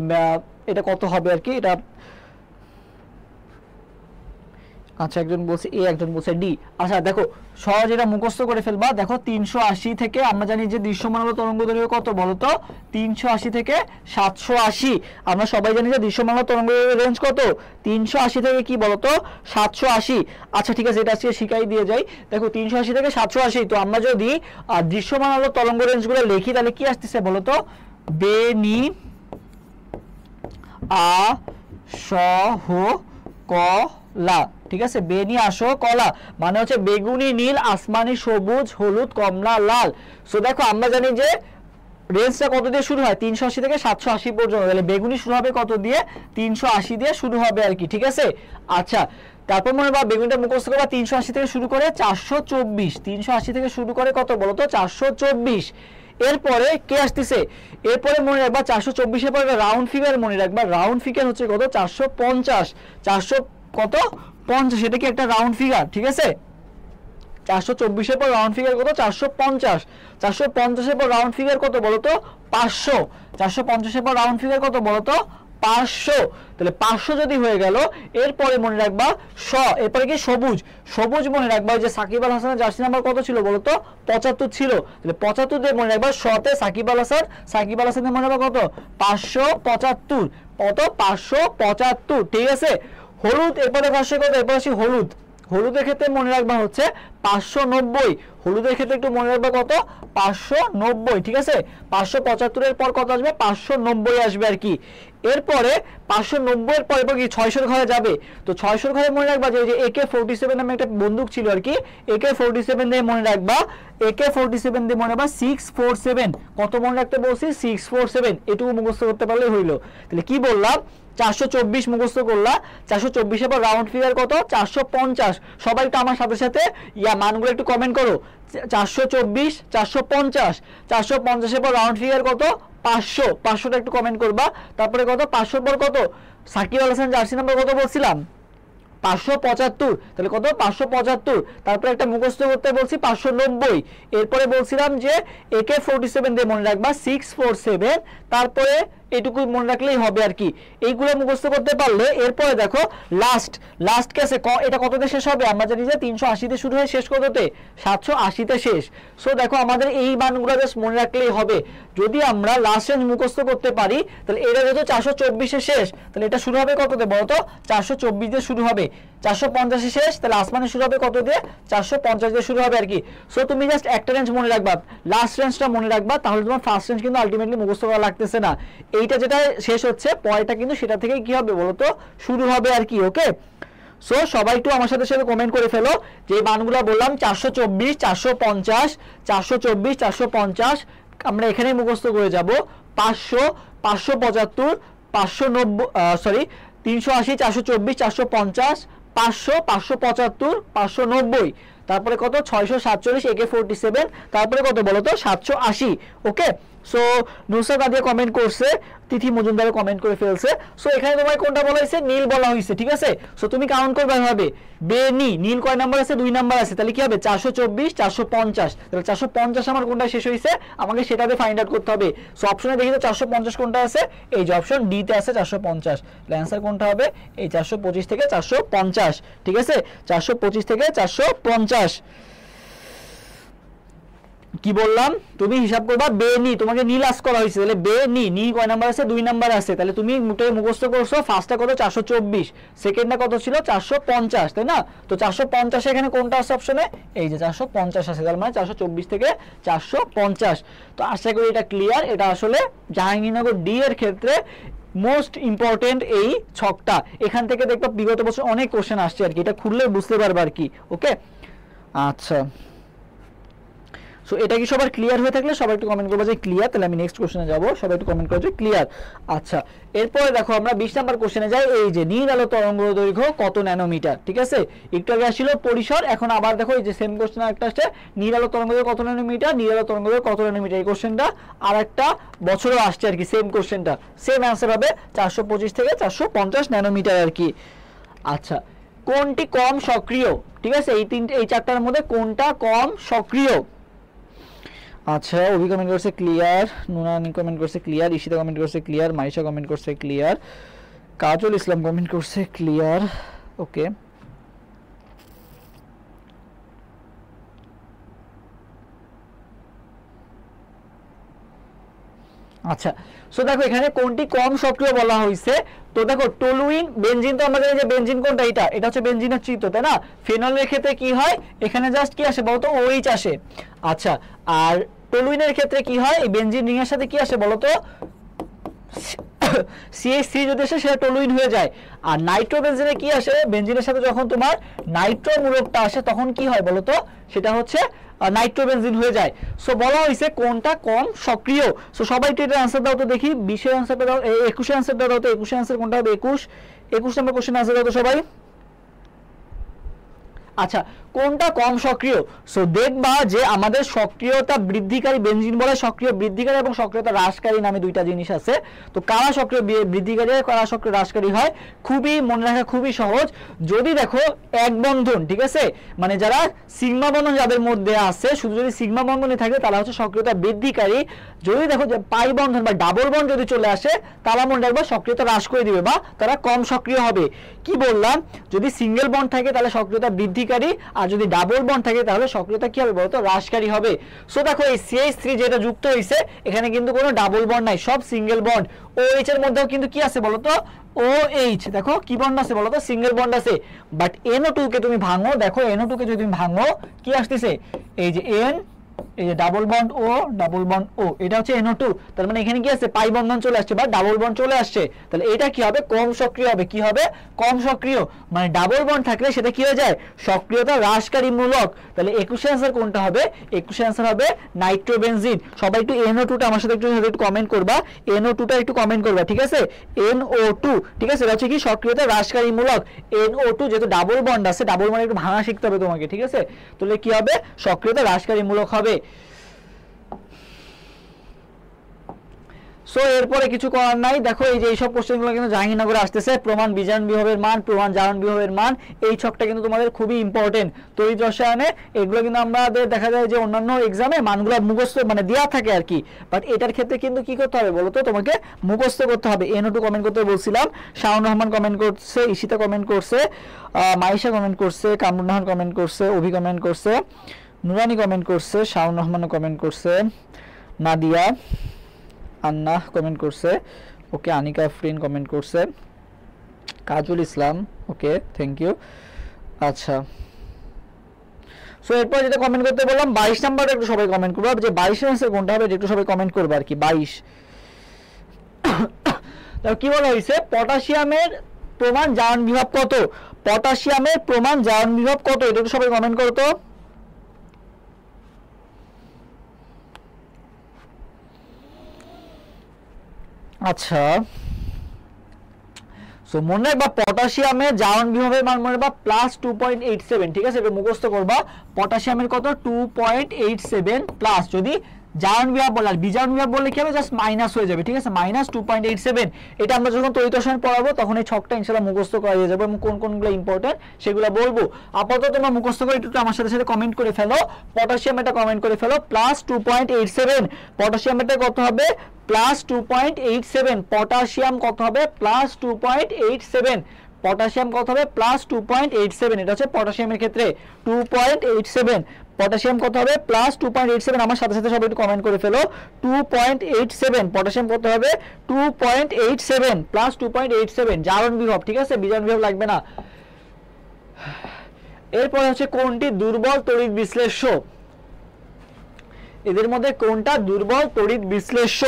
এটা কত হবে আর কি। এটা আচ্ছা একজন বলছে এ, একজন বলছে ডি। আচ্ছা দেখো সহজ এটা মুখস্থ করে ফেলবা। দেখো 380 থেকে আমরা জানি যে দৃশ্যমান আলো তরঙ্গদৈর্ঘ্য কত বলতো? 380 থেকে 780। আমরা সবাই জানি যে দৃশ্যমান আলো তরঙ্গদৈর্ঘ্যের রেঞ্জ কত? 380 থেকে কি বলতো 780। আচ্ছা ঠিক আছে, এটা আজকে শিখাই দিয়ে যাই। দেখো 380 থেকে 780, তো আমরা যদি দৃশ্যমান আলো তরঙ্গ রেঞ্জগুলো লিখি তাহলে কি আসতেছে বলতো? বেনি আ সহ কলা, ঠিক আছে। বেনি আসো কলা মানে হচ্ছে বেগুনি, নীল, আসমানি, সবুজ, হলুদ, কমলা, লাল। সো দেখো আমরা জানি যে রেঞ্জটা কত দিয়ে শুরু হয়? 380 থেকে 780 পর্যন্ত। তাহলে বেগুনি শুরু হবে কত দিয়ে? 380 দিয়ে শুরু হবে আর কি, ঠিক আছে। আচ্ছা তারপর মনে বা বেগুনিটা মুখস্থ করবা 380 থেকে শুরু করে 424। 380 থেকে শুরু করে কত বলতো? 424। এরপরে কে আসতেছে? এরপরে মনে রাখবা 424 এর পরে রাউন্ড ফিগার মনে রাখবা, রাউন্ড ফিগার হচ্ছে কত? 450। 400 কত 50, এটা কি একটা রাউন্ড ফিগার, ঠিক আছে। 424 এর পর রাউন্ড ফিগার কত? 450। 450 এর পর রাউন্ড ফিগার কত বলতো? 500। 450 এর পর রাউন্ড ফিগার কত বলতো? 500। তাহলে 500 যদি হয়ে গেল, এরপরে মনে রাখবা এরপরে কি সবুজ। সবুজ মনে রাখবা যে সাকিব আল হাসানের জার্সি নাম্বার কত ছিল বলতো? 75 ছিল। তাহলে 75 দিয়ে মনে রাখবা তে সাকিব আল হাসানের মনে রাখবা কত? 575। কত? 575, ঠিক আছে। হলুদ এরপরে ভাষা কত? এরপর আসি হলুদ। হলুদের ক্ষেত্রে মনে রাখবা হচ্ছে 590। হলুদের ক্ষেত্রে একটু মনে রাখবা কত? 590, ঠিক আছে। 575 এর পর কত আসবে? 590 আসবে আর কি। এরপরে 590 এর পরে কি 600 ঘরে যাবে। তো 600 ঘরে মনে রাখবা যে AK-47 নামে একটা বন্দুক ছিল আর কি। AK-47 দিয়ে মনে রাখবা, AK-47 দিয়ে মনে রাখবা 647। কত মনে রাখতে বলছি? 647। এটুকু মুখস্থ করতে পারলে হইলো। তাহলে কি বললাম? 424 মুখস্থ করলা। 424 এর পর রাউন্ড ফিগার কত? 450। সবাই একটু আমার সাথে সাথে মানগুলো একটু কমেন্ট করো। 424 450। 450 এর পর রাউন্ড ফিগার কত? 500। 500টা একটু কমেন্ট করবা। তারপরে কত? 500 পর কত? সাকিব আল হাসান জার্সি নাম্বার কত বলছিলাম? 575। তাহলে কত? 575। তারপরে একটা মুখস্থ করতে বলছি 590। এরপরে বলছিলাম যে AK-47 দিয়ে মনে রাখবা 647। তারপরে এটুকু মনে রাখলেই হবে আর কি। এইগুলো মুখস্থ করতে পারলে এরপরে দেখো লাস্ট কেসে এটা কততে শেষ হবে? আমরা জানি যে 380 তে শুরু হয়ে শেষ কততে? 780 তে শেষ। সো দেখো আমাদের এই মানগুলো জাস্ট মনে রাখলেই হবে। যদি আমরা লাস্ট রেঞ্জ মুখস্থ করতে পারি তাহলে এটা যেহেতু 424 এ শেষ, তাহলে এটা শুরু হবে কততে বলতো? 424 দিয়ে শুরু হবে। 450 এ শেষ, তাহলে আসমানে শুরু হবে কত দিয়ে? 450 দিয়ে শুরু হবে আর কি। সো তুমি জাস্ট একটা রেঞ্জ মনে রাখবা, লাস্ট রেঞ্জটা মনে রাখবা, তাহলে তোমার ফার্স্ট রেঞ্জ কিন্তু আলটিমেটলি মুখস্থ করা লাগতেছে না। এইটা যেটা শেষ হচ্ছে পরেরটা কিন্তু সেটা থেকে কি হবে বলো তো, শুরু হবে আর কি। ওকে, সো সবাই একটু আমার সাথে সাথে কমেন্ট করে ফেলো যে মানগুলো বললাম 424, 450, 424, 450 আমরা এখানেই মুখস্থ করে যাব। 500, 575, 590 সরি 380, 424, 450, 500, 575, 590, তারপরে কত 647 AK47, তারপরে কত বলো তো 780। ওকে, সো নুসরাত আদিয়া কমেন্ট করছে, তিথি মজুমদারে কমেন্ট করে ফেলছে। সো এখানে তোমার কোনটা বলা হয়েছে? নীল বলা হয়েছে, ঠিক আছে। সো তুমি কাউন্ট করবে এভাবে, বেনি নীল কয় নাম্বার আছে? 2 নাম্বার আছে, তাহলে কি হবে 424, 450, তাহলে 450 আমার কোনটা শেষ হয়েছে আমাকে সেটাতে ফাইন্ড আউট করতে হবে। সো অপশনে দেখি তো 450 কোনটা আছে, এই যে অপশন ডি তে আছে 450, তাহলে অ্যানসার কোনটা হবে? এই 425 থেকে 450, ঠিক আছে, 425 থেকে 450। কি বললাম? তুমি হিসাব করবা বেনি, তোমাকে নীল আস করা হয়েছে, তাহলে বেনি নি কয় নাম্বার আছে? 2 নাম্বার আছে, তাহলে তুমি মুখস্থ করছো ফার্স্টটা কত 424, সেকেন্ডটা কত ছিল 450, তাই না? তো 450 এখানে কোনটা আছে অপশনে? এই যে 450 আছে, তার মানে 424 থেকে 450। তো আশা করি এটা ক্লিয়ার। এটা আসলে জাহাঙ্গীরনগর ডি এর ক্ষেত্রে মোস্ট ইম্পর্টেন্ট এই ছকটা। এখান থেকে দেখবা বিগত বছর অনেক কোশ্চেন আসছে আর কি, এটা খুললে বুঝতে পারবে আর কি। ওকে, আচ্ছা, সো এটা কি সবার ক্লিয়ার হয়ে থাকলে সবাই একটু কমেন্ট করবে যে ক্লিয়ার, তাহলে আমি নেক্সট কোশ্চেনে যাব, সবাই একটু কমেন্ট করবে যে ক্লিয়ার। আচ্ছা, এরপরে দেখো আমরা 20 নাম্বার কোশ্চেনে যাই। এই যে নীল আলো তরঙ্গ দৈর্ঘ্য কত ন্যানোমিটার, ঠিক আছে। একটু আগে আসছিল পরিসর, এখন আবার দেখো এই যে সেম কোশ্চেন একটা আসছে, নীল আলো তরঙ্গ দৈর্ঘ্য কত ন্যানোমিটার, নীল আলো তরঙ্গ দৈর্ঘ্য কত ন্যানোমিটার। এই কোশ্চেনটা আর একটা বছরও আসছে আর কি, সেম কোশ্চেনটা, সেম অ্যান্সার হবে 425 থেকে 450 ন্যানোমিটার আর কি। আচ্ছা, কোনটি কম সক্রিয়, ঠিক আছে, এই চারটার মধ্যে কোনটা কম সক্রিয়? আচ্ছা, অভি কমেন্ট করছে ক্লিয়ার, নুনানি কমেন্ট করছে ক্লিয়ার, ঈশিতা কমেন্ট করছে ক্লিয়ার, মাইশা কমেন্ট করছে ক্লিয়ার, কাজল ইসলাম কমেন্ট করছে ক্লিয়ার। ওকে, আচ্ছা, সো দেখো এখানে কোনটি কম সক্রিয় বলা হয়েছে। তো দেখো টলুইন, বেনজিন তো আমাদের এই যে বেনজিন কোনটা, এটা হচ্ছে বেনজিনের চিত্র, তাই না। ফেনলের ক্ষেত্রে কি হয়, এখানে জাস্ট কি আসে বলতো, OH আসে। আচ্ছা, আর টলুইনের ক্ষেত্রে কি হয়, এই বেনজিন রিং এর সাথে কি আসে বলতো, CH3 যদি আসে সেটা টলুইন হয়ে যায়। আর নাইট্রোবেনজিনে কি আসে, বেনজিনের সাথে যখন তোমার নাইট্রো মূলকটা আসে তখন কি হয় বলতো, সেটা হচ্ছে নাইট্রোবেনজিন হয়ে যায়। সো বলা হয়েছে কোনটা কম সক্রিয়। সো সবাই একটু এটা অ্যান্সার দাও তো দেখি, 20 অ্যান্সারটা দাও, 21 অ্যান্সারটা দাও তো, 21 অ্যান্সার কোনটা হবে? 21 নম্বর কোশ্চেন অ্যান্সার দাও তো সবাই। আচ্ছা, কোনটা কম সক্রিয়? সো দেখবা যে আমাদের সক্রিয়তা বৃদ্ধিকারী বেনজিন বলে সক্রিয় বৃদ্ধিকারী এবং সক্রিয়তা হ্রাসকারী নামে দুইটা জিনিস আছে। তো কারা সক্রিয় বৃদ্ধিকারী হয়, কারা সক্রিয় হ্রাসকারী হয়, খুবই মনে রাখা খুবই সহজ। যদি দেখো এক বন্ধন, ঠিক আছে, মানে যারা সিগমা বন্ধন যাদের মধ্যে আছে, শুধু যদি সিগমা বন্ধনই থাকে তারা হচ্ছে সক্রিয়তা বৃদ্ধিকারী। যদি দেখো যে পাই বন্ধন বা ডাবল বন্ড যদি চলে আসে তারা মনে রাখবা সক্রিয়তা হ্রাস করে দিবে বা তারা কম সক্রিয় হবে। কি বললাম, যদি সিঙ্গেল বন্ড থাকে তাহলে সক্রিয়তা বৃদ্ধিকারী, আর যদি ডাবল বন্ড থাকে তাহলে সক্রিয়তা কি হবে বলতো, হ্রাসকারী হবে। সো দেখো এই CH3 যেটা যুক্ত হয়েছে এখানে কিন্তু কোনো ডাবল বন্ড নাই, সব সিঙ্গেল বন্ড। OH এর মধ্যেও কিন্তু কি আছে বলতো, OH, দেখো কি বন্ড আছে বলতো, সিঙ্গেল বন্ড আছে। বাট NO2 কে তুমি ভাঙো, দেখো NO2 কে যদি তুমি ভাঙো কি আসতেছে, এই যে N, এই যে ডাবল বন্ড ও, ডাবল বন্ড ও, এটা হচ্ছে NO2, তার মানে এখানে কি আছে, পাই বন্ধন চলে আসছে বা ডাবল বন্ড চলে আসছে। তাহলে এটা কি হবে, কম সক্রিয় হবে। কি হবে, কম সক্রিয়, মানে ডাবল বন্ড থাকলে সেটা কি হয়ে যায়, সক্রিয়তা হ্রাসকারী মূলক। তাহলে 21 অ্যান্সার কোনটা হবে, 21 অ্যান্সার হবে নাইট্রোবেনজিন। সবাই একটু NO2 টা আমার সাথে একটু কমেন্ট করবা, NO2 টা একটু কমেন্ট করবা, ঠিক আছে, NO2, ঠিক আছে, এটা হচ্ছে কি সক্রিয়তা হ্রাসকারী মূলক। NO2 যেহেতু ডাবল বন্ড আছে, ডাবল বন্ড একটু ভাঙা শিখতে হবে তোমাকে, ঠিক আছে। তাহলে কি হবে, সক্রিয়তা হ্রাসকারী মূলক হবে। সো এরপরে কিছু করার নাই। দেখো এই যে এইসব কোশ্চেনগুলো কিন্তু জাহাঙ্গীরনগরে আসতেছে, প্রমাণ বিজারণ বিভবের মান, প্রমাণ জারণ বিভবের মান, এই ছকটা কিন্তু তোমাদের খুবই ইম্পর্টেন্ট তড়িৎ রসায়নে। এগুলো কিন্তু আমাদের দেখা যায় যে অন্যান্য এক্সামে মানগুলো মুখস্থ মানে দেওয়া থাকে আর কি, বাট এটার ক্ষেত্রে কিন্তু কি করতে হবে বলো তো, তোমাকে মুখস্থ করতে হবে। NO2 কমেন্ট করতে বলছিলাম, শাওন রহমান কমেন্ট করছে, ঈশিতা কমেন্ট করছে, মাইশা কমেন্ট করছে, কামরুন নাহার কমেন্ট করছে, অভি কমেন্ট করছে, নুরানি কমেন্ট করছে, শাওন রহমানও কমেন্ট করছে, নাদিয়া, আন্না কমেন্ট করছে, ওকে, আনিকা আফরিন কমেন্ট করছে, কাজল ইসলাম, ওকে, থ্যাংক ইউ। আচ্ছা, সো এরপর যেটা কমেন্ট করতে বললাম 22 নাম্বারটা একটু সবাই কমেন্ট করবে, যে 22 এর आंसर কোনটা হবে একটু সবাই কমেন্ট করবে আর কি। 22 তাও কি বলা হয়েছে, পটাশিয়ামের প্রমাণ জারণ বিভব কত, পটাশিয়ামের প্রমাণ জারণ বিভব কত, এটা একটু সবাই কমেন্ট করো তো। আচ্ছা, সো মনে রাখবা পটাশিয়ামের জারণ বিভবের মান মনে রাখবা প্লাস 2.87, ঠিক আছে, এটা মুখস্থ করবা। পটাশিয়ামের কত 2.87 প্লাস, যদি জারণ বিভব বলে আর বিজারণ বিভব বললে কি হবে, জাস্ট মাইনাস হয়ে যাবে, ঠিক আছে, মাইনাস 2.87। এটা আমরা যখন তড়িৎ রসায়ন পড়াবো তখন এই ছকটা ইনশাআল্লাহ মুখস্থ করা হয়ে যাবে এবং কোন কোনগুলো ইম্পর্টেন্ট সেগুলো বলবো। আপাতত তোমরা মুখস্থ করে একটু আমার সাথে সাথে কমেন্ট করে ফেলো। পটাশিয়াম এটা কমেন্ট করে ফেলো, প্লাস 2.87। পটাশিয়াম এটা কত হবে, প্লাস 2.87। পটাশিয়াম কত হবে, প্লাস 2.87। পটাশিয়াম কত হবে, প্লাস 2.87। এটা হচ্ছে পটাশিয়ামের ক্ষেত্রে 2.87। পটাশিয়াম কত হবে, প্লাস 2.87। আমার সাথে সাথে সবাই একটু কমেন্ট করে ফেলো, 2.87। পটাশিয়াম কত হবে, 2.87 প্লাস 2.87 জারণ বিভব, ঠিক আছে, বিজারণ বিভব লাগবে না। এরপর হচ্ছে কোনটি দুর্বল তড়িৎ বিশ্লেষ্য, এদের মধ্যে কোনটা দুর্বল তড়িৎ বিশ্লেষ্য।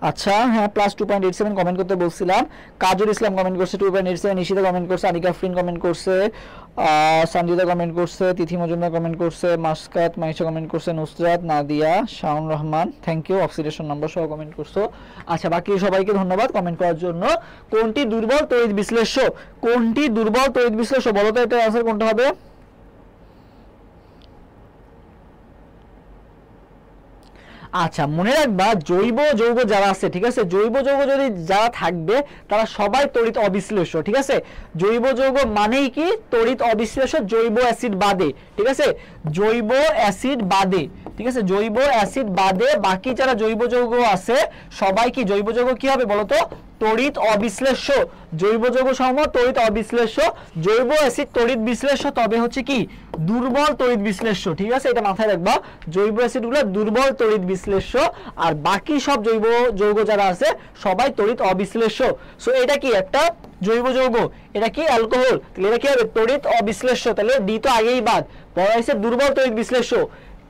আচ্ছা হ্যাঁ, প্লাস 2.87 কমেন্ট করতে বলছিলাম। কাজল ইসলাম কমেন্ট করছে 2.87, নিশিতা কমেন্ট করছে, আনিকা ফ্রিন কমেন্ট করছে, সঞ্জিতা কমেন্ট করছে, তিথি মজুমদার কমেন্ট করছে, মাসকাত মাইশা কমেন্ট করছে, Nusrat, Nadia, Shaon Rahman, thank you, oxidation number সহ কমেন্ট করছো। আচ্ছা, বাকি সবাইকে ধন্যবাদ কমেন্ট করার জন্য। কোনটি দুর্বল তড়িৎ বিশ্লেষ্য, কোনটি দুর্বল তড়িৎ বিশ্লেষ্য বলো তো, এটার आंसर কোনটা হবে। আচ্ছা, মনে রাখবা জৈব যৌগ যারা আছে, ঠিক আছে, জৈব যৌগ যদি যারা থাকবে তারা সবাই তড়িৎ অবিশ্লেষ্য, ঠিক আছে। জৈব যৌগ মানেই কি তড়িৎ অবিশ্লেষ্য, জৈব অ্যাসিড বাদে, ঠিক আছে, জৈব অ্যাসিড বাদে, ঠিক আছে, জৈব অ্যাসিড বাদে বাকি যারা জৈব যৌগ আছে সবাই কি জৈব যৌগ কি হবে বলো তো, তড়িৎ অবিশ্লেষ্য। জৈব যৌগ সমূহ তড়িৎ অবিশ্লেষ্য, জৈব অ্যাসিড তড়িৎ বিশ্লেষ্য, তবে হচ্ছে কি দুর্বল তড়িৎ বিশ্লেষ্য, ঠিক আছে, এটা মাথায় রাখবা। জৈব অ্যাসিডগুলো দুর্বল তড়িৎ বিশ্লেষ্য আর বাকি সব জৈব যৌগ যারা আছে সবাই তড়িৎ অবিশ্লেষ্য। সো এটা কি একটা জৈব যৌগ, এটা কি অ্যালকোহল, তাহলে এটা কি হবে তড়িৎ অবিশ্লেষ্য, তাহলে ডি তো আগেই বাদ, পরে হচ্ছে দুর্বল তড়িৎ বিশ্লেষ্য।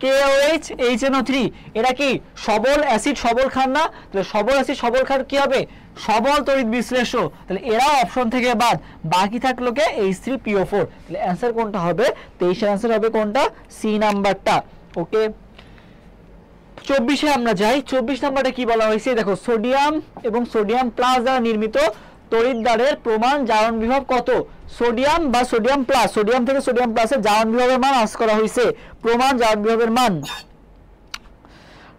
KOH HNO3 এটা কি সবল অ্যাসিড সবল ক্ষার না, তাহলে সবল অ্যাসিড সবল ক্ষার কি হবে, সবল তড়িৎ বিশ্লেষ্য, তাহলে এরা অপশন থেকে বাদ, বাকি থাকলো কে H3PO4। তাহলে অ্যানসার কোনটা হবে, 23 এর অ্যানসার হবে কোনটা, সি নাম্বারটা। ওকে, 24 এ আমরা যাই। 24 নাম্বারটা কি বলা হয়েছে, দেখো সোডিয়াম এবং সোডিয়াম প্লাস দ্বারা নির্মিত তড়িৎদ্বারের প্রমাণ জারণ বিভব কত। সোডিয়াম বা সোডিয়াম প্লাস, সোডিয়াম থেকে সোডিয়াম প্লাসের জারণ বিভবের মান আস করা হয়েছে, প্রমাণ জারণ বিভবের মান।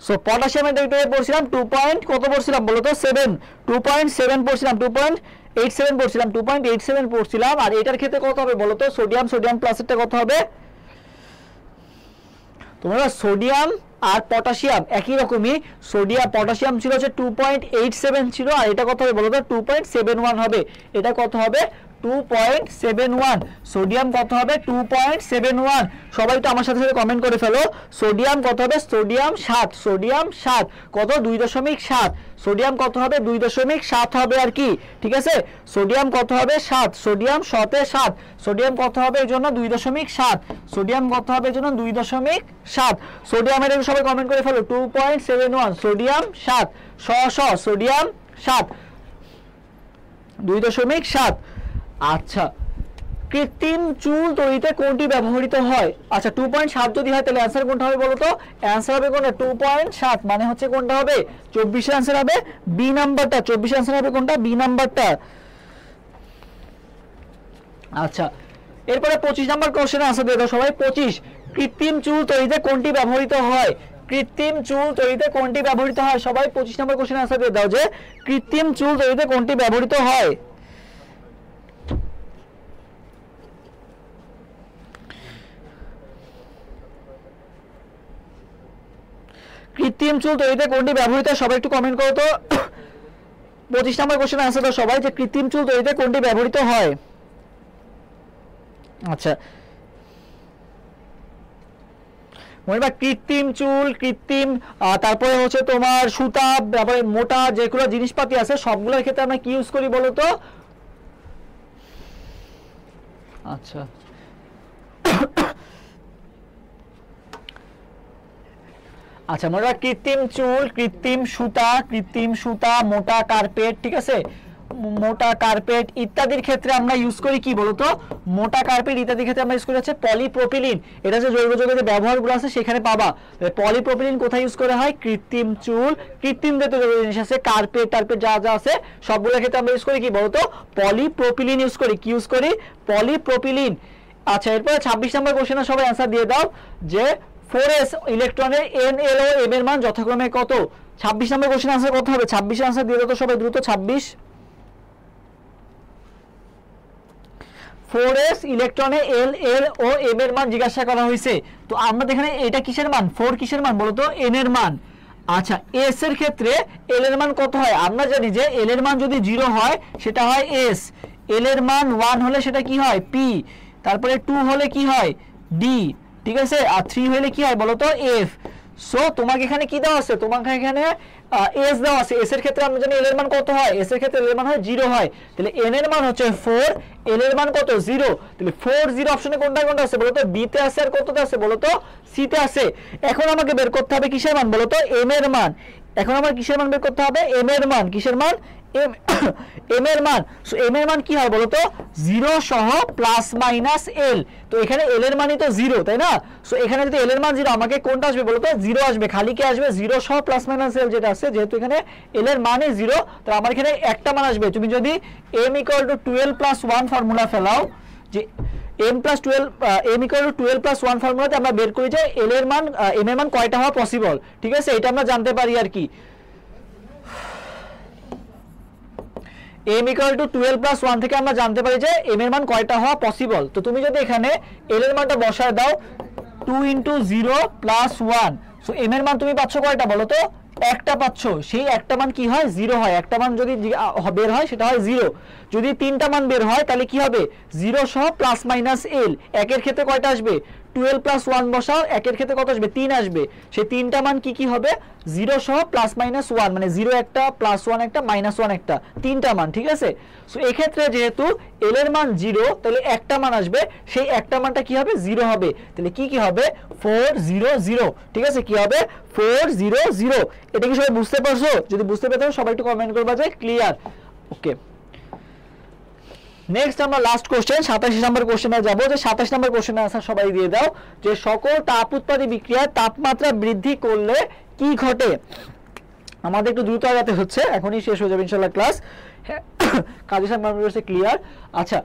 সো পটাশিয়ামের এটা পড়ছিলাম 2 পয়েন্ট কত পড়ছিলাম বলো তো, 7, 2.7 পড়ছিলাম, 2.87 পড়ছিলাম, 2.87 পড়ছিলাম। আর এটার ক্ষেত্রে কত হবে বলো তো, সোডিয়াম সোডিয়াম প্লাসেরটা কত হবে, তোমরা সোডিয়াম আর পটাশিয়াম একই রকমই, সোডিয়াম পটাশিয়াম ছিল হচ্ছে 2.87 ছিল, আর এটা কত হবে বলো তো 2.71 হবে। এটা কত হবে 2.71, সোডিয়াম কত হবে 2.71। সবাই তো আমার সাথে সাথে কমেন্ট করে ফেলো, সোডিয়াম কত হবে, সোডিয়াম 7, সোডিয়াম 7 কত 2.7, সোডিয়াম কত হবে 2.7 হবে আর কি, ঠিক আছে, সোডিয়াম কত হবে 7, সোডিয়াম 7 7, সোডিয়াম কত হবে এর জন্য 2.7, সোডিয়াম কত হবে এর জন্য 2.7, সোডিয়ামের সবাই কমেন্ট করে ফেলো 2.71, সোডিয়াম 7 সোডিয়াম 7 2.7। আচ্ছা, কৃত্রিম চুল তৈরিতে কোনটি ব্যবহৃত হয়। আচ্ছা 2.7 যদি হয় তাহলে অ্যানসার কোনটা হবে বলো তো, অ্যানসার হবে কোনটা 2.7 মানে হচ্ছে কোনটা হবে 24 এর অ্যানসার হবে বি নাম্বারটা, 24 এর অ্যানসার হবে কোনটা বি নাম্বারটা। আচ্ছা, এরপরে 25 নাম্বার কোশ্চেনে আনসার দিয়ে দাও সবাই। 25, কৃত্রিম চুল তৈরিতে কোনটি ব্যবহৃত হয়, কৃত্রিম চুল তৈরিতে কোনটি ব্যবহৃত হয়, সবাই 25 নাম্বার কোশ্চেনে আনসার দিয়ে দাও যে কৃত্রিম চুল তৈরিতে কোনটি ব্যবহৃত হয়। কৃত্রিম চুল তৈরিতে কোনটি ব্যবহৃত হয়, সবাই একটু কমেন্ট করো তো। 25 নাম্বার কোশ্চেনে আনসার দাও সবাই যে কৃত্রিম চুল তৈরিতে কোনটি ব্যবহৃত হয়। আচ্ছা, মনে রাখবা কৃত্রিম চুল, কৃত্রিম তারপরে হচ্ছে তোমার সুতা, তারপরে মোটা যেগুলো জিনিসপাতি আছে সবগুলোর ক্ষেত্রে আমরা কি ইউজ করি বলো তো, আচ্ছা আচ্ছা, মোটা কৃত্রিম চুল, কৃত্রিম সুতা, মোটা কার্পেট, ঠিক আছে, মোটা কার্পেট ইত্যাদির ক্ষেত্রে আমরা ইউজ করি কি বলতো, মোটা কার্পেট ইত্যাদির ক্ষেত্রে আমরা ইউজ করি হচ্ছে পলিপ্রোপিলিন। এটা যে জৈব যৌগের যে ব্যবহারগুলো আছে সেখানে পাবা। পলিপ্রোপিলিন কোথায় ইউজ করা হয়, কৃত্রিম চুল, কৃত্রিম জাতীয় যত জিনিস আছে, কার্পেট টার্পেট যা যা আছে সবগুলোর ক্ষেত্রে আমরা ইউজ করি কি বলতো, পলিপ্রোপিলিন ইউজ করি। কি ইউজ করি, পলিপ্রোপিলিন। আচ্ছা, এরপরে 26 নম্বর কোশ্চেনে সবাই অ্যান্সার দিয়ে দাও যে 4s ইলেকট্রনের NL ও M এর মান যথাক্রমে কত। 26 নম্বর কোশ্চেন আনসার কত হবে, 26 আনসার দিয়ে দাও তো সবাই দ্রুত। 26 4s ইলেকট্রনে L ও M এর মান জিজ্ঞাসা করা হয়েছে। তো আমরা এখানে এটা কিসের মান, 4 কিসের মান বলতো, N এর মান। আচ্ছা, s এর ক্ষেত্রে L এর মান কত হয়, আমরা জানি যে L এর মান যদি 0 হয় সেটা হয় s, L এর মান 1 হলে সেটা কি হয় p, তারপরে 2 হলে কি হয় d, ঠিক আছে, আর 3 হলে কি হয় বলতো f। সো তোমাকে এখানে কি দেওয়া আছে, তোমাকে এখানে s দেওয়া আছে। s এর ক্ষেত্রে আমরা জানি L এর মান কত হয়, s এর ক্ষেত্রে L এর মান হয় 0 হয়। তাহলে n এর মান হচ্ছে 4, L এর মান কত 0। তাহলে 4 0 অপশনে কোনটা কোনটা আছে বলতো, b তে আছে আর কততে আছে বলতো, c তে আছে। এখন আমাকে বের করতে হবে কিসের মান বলতো, m এর মান। এখন আমার কিসের মান বের করতে হবে, m এর মান। কিসের মান, m এর মান। সো m এর মান কি হয় বলতো, 0 সহ প্লাস মাইনাস l। তো এখানে l এর মানই তো 0, তাই না। সো এখানে যদি l এর মান 0, আমাকে কোনটা আসবে বলতো, 0 আসবে। খালি কি আসবে, 0 সহ প্লাস মাইনাস l যেটা আছে, যেহেতু এখানে l এর মানই 0, তো আমার এখানে একটা মান আসবে। তুমি যদি m = 12 + 1 ফর্মুলা ফেলাও, যে m + 12 m = 12 + 1 ফর্মুলাতে আমরা বের করি যে l এর মান m এর মান কয়টা হওয়া পসিবল, ঠিক আছে, এটা আমরা জানতে পারি আর কি। m = 12 + 1 থেকে আমরা জানতে পারি যে m এর মান কয়টা হওয়া পসিবল। তো তুমি যদি এখানে l এর মানটা বসায় দাও 2 × 0 + 1, সো m এর মান তুমি পাচ্ছ কয়টা বলো তো, একটা পাচ্ছ। সেই একটা মান কি হয়, 0 হয়। একটা মান যদি বের হয় সেটা হয় 0। যদি তিনটা মান বের হয় তাহলে কি হবে, 0 সহ প্লাস মাইনাস l। একের ক্ষেত্রে কয়টা আসবে, 12 + 1 বসাও, একের ক্ষেত্রে কত আসবে, 3 আসবে। সেই তিনটা মান কি কি হবে, 0 সহ প্লাস মাইনাস 1, মানে 0 একটা, প্লাস 1 একটা, মাইনাস 1 একটা, তিনটা মান, ঠিক আছে। সো এই ক্ষেত্রে যেহেতু l এর মান 0, তাহলে একটা মান আসবে, সেই একটা মানটা কি হবে, 0 হবে। তাহলে কি কি হবে, 4 0 0, ঠিক আছে, কি হবে 4 0 0। এটা কি সবাই বুঝতে পারছো? যদি বুঝতে পেরেছো সবাই একটু কমেন্ট করবা যে ক্লিয়ার। ওকে, নেক্সট আমরা লাস্ট কোশ্চেন 27 নম্বর কোশ্চেনে যাব। যে 27 নম্বর কোশ্চেনের আনসার সবাই দিয়ে দাও যে সকল তাপ উৎপাদী বিক্রিয়ায় তাপমাত্রা বৃদ্ধি করলে কি ঘটে। আমাদের একটু দ্রুত আগাতে হচ্ছে, এখনই শেষ হয়ে যাবে ইনশাআল্লাহ ক্লাস। কাজী সাহেব বলছে ক্লিয়ার। আচ্ছা,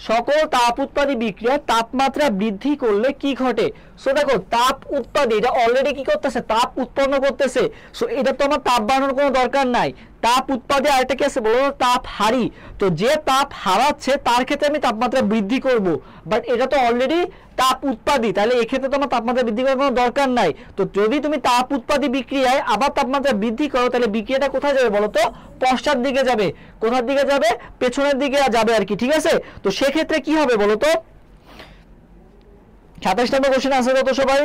সকল তাপ উৎপাদী বিক্রিয়ায় তাপমাত্রা বৃদ্ধি করলে কি ঘটে। সো দেখো, তাপ উৎপাদী এটা অলরেডি কি করতেছে, তাপ উৎপন্ন করতেছে। সো এটা তো আমার তাপ বাড়ানোর কোনো দরকার নাই। তাপ উৎপাদে আরেকটা কি আছে বলো, তাপ হারি। তো যে তাপ হারাচ্ছে তার ক্ষেত্রে আমি তাপমাত্রা বৃদ্ধি করব, বাট এটা তো অলরেডি তাপ উৎপাদী, তাহলে এক্ষেত্রে তোমার তাপমাত্রা বৃদ্ধি করার কোনো দরকার নাই। তো যদি তুমি তাপ উৎপাদী বিক্রিয়ায় আবার তাপমাত্রা বৃদ্ধি করো, তাহলে বিক্রিয়াটা কোথায় যাবে বলো তো, পশ্চাৎ দিকে যাবে। কোথার দিকে যাবে, পেছনের দিকে যাবে আর কি, ঠিক আছে। তো সেক্ষেত্রে কি হবে বলো তো, 27 নম্বর কোশ্চেন আনসার কত সবাই।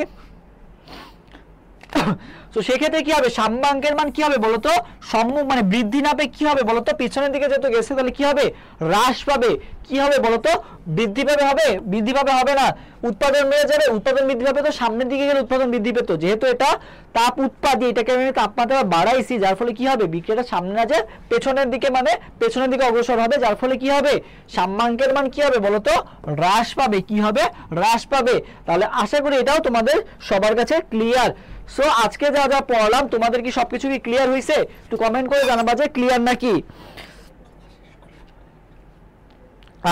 তো সেক্ষেত্রে কি হবে, সাম্যাঙ্কের মান কি হবে বলতো, সম্মুখ মানে বৃদ্ধি না পেয়ে কি হবে বলতো, পিছনের দিকে যেহেতু গেছে তাহলে কি হবে, হ্রাস পাবে। কি হবে বলতো, বৃদ্ধি পাবে, হবে বৃদ্ধি পাবে, হবে না, উৎপাদন বেড়ে যাবে। উৎপাদন বৃদ্ধি পাবে, তো সামনের দিকে গেলে উৎপাদন বৃদ্ধি পেত। যেহেতু এটা তাপ উৎপাদী, এটাকে আমি তাপমাত্রা বাড়াইছি, যার ফলে কি হবে, বিক্রিয়াটা সামনে না যায় পেছনের দিকে, মানে পেছনের দিকে অগ্রসর হবে, যার ফলে কি হবে, সাম্যাঙ্কের মান কি হবে বলতো, হ্রাস পাবে। কি হবে, হ্রাস পাবে। তাহলে আশা করি এটাও তোমাদের সবার কাছে ক্লিয়ার। সো আজকে যা যা পড়লাম তোমাদের কি সবকিছু কি ক্লিয়ার হয়েছে, একটু কমেন্ট করে জানাবা যে ক্লিয়ার নাকি।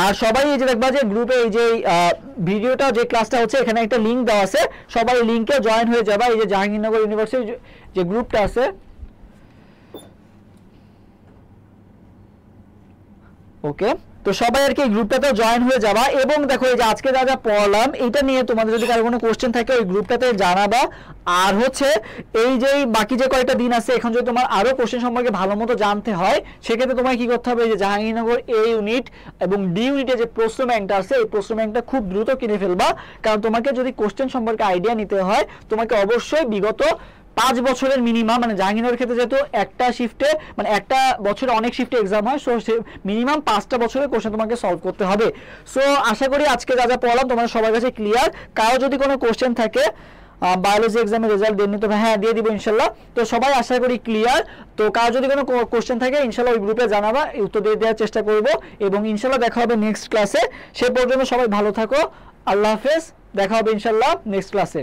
আর সবাই এই যে দেখবা যে গ্রুপে এই যে ভিডিওটা, যে ক্লাসটা হচ্ছে এখানে একটা লিংক দেওয়া আছে, সবাই লিংকে জয়েন হয়ে যাবা। এই যে জাহাঙ্গীরনগর ইউনিভার্সিটি যে গ্রুপটা আছে, ওকে, তো সবাই আর কি গ্রুপটাতে জয়েন হয়ে যাবা। এবং দেখো এই যে আজকে যা যা পড়লাম এটা নিয়ে তোমাদের যদি কারো কোনো কোশ্চেন থাকে ওই গ্রুপটাতে জানাবা। আর হচ্ছে এই যে বাকি যে কয়েকটা দিন আছে, এখন যদি তোমার আরো কোশ্চেন সম্পর্কে ভালো মতো জানতে হয়, সেক্ষেত্রে তোমায় কি করতে হবে, যে জাহাঙ্গীরনগর এ ইউনিট এবং ডি ইউনিটে যে প্রশ্ন ব্যাংকটা আছে, এই প্রশ্ন ব্যাংকটা খুব দ্রুত কিনে ফেলবা। কারণ তোমাকে যদি কোশ্চেন সম্পর্কে আইডিয়া নিতে হয়, তোমাকে অবশ্যই বিগত 5 বছরের মিনিমাম, মানে জাহাঙ্গীরনগরের ক্ষেত্রে যেহেতু একটা শিফটে মানে একটা বছরে অনেক শিফটে এক্সাম হয়, সো মিনিমাম 5টা বছরের কোশ্চেন তোমাকে সলভ করতে হবে। সো আশা করি আজকে যা যা পড়লাম তোমাদের সবার কাছে ক্লিয়ার। কারো যদি কোনো কোশ্চেন থাকে, বায়োলজি এক্সামের রেজাল্ট দেননি তো হ্যাঁ দিয়ে দিব ইনশাল্লাহ। তো সবাই আশা করি ক্লিয়ার। তো কারো যদি কোনো কোশ্চেন থাকে ইনশাল্লাহ ওই গ্রুপে জানাবা, উত্তর দিয়ে দেওয়ার চেষ্টা করব এবং ইনশাল্লাহ দেখা হবে নেক্সট ক্লাসে। সে পর্যন্ত সবাই ভালো থাকো, আল্লাহ হাফেজ, দেখা হবে ইনশাল্লাহ নেক্সট ক্লাসে।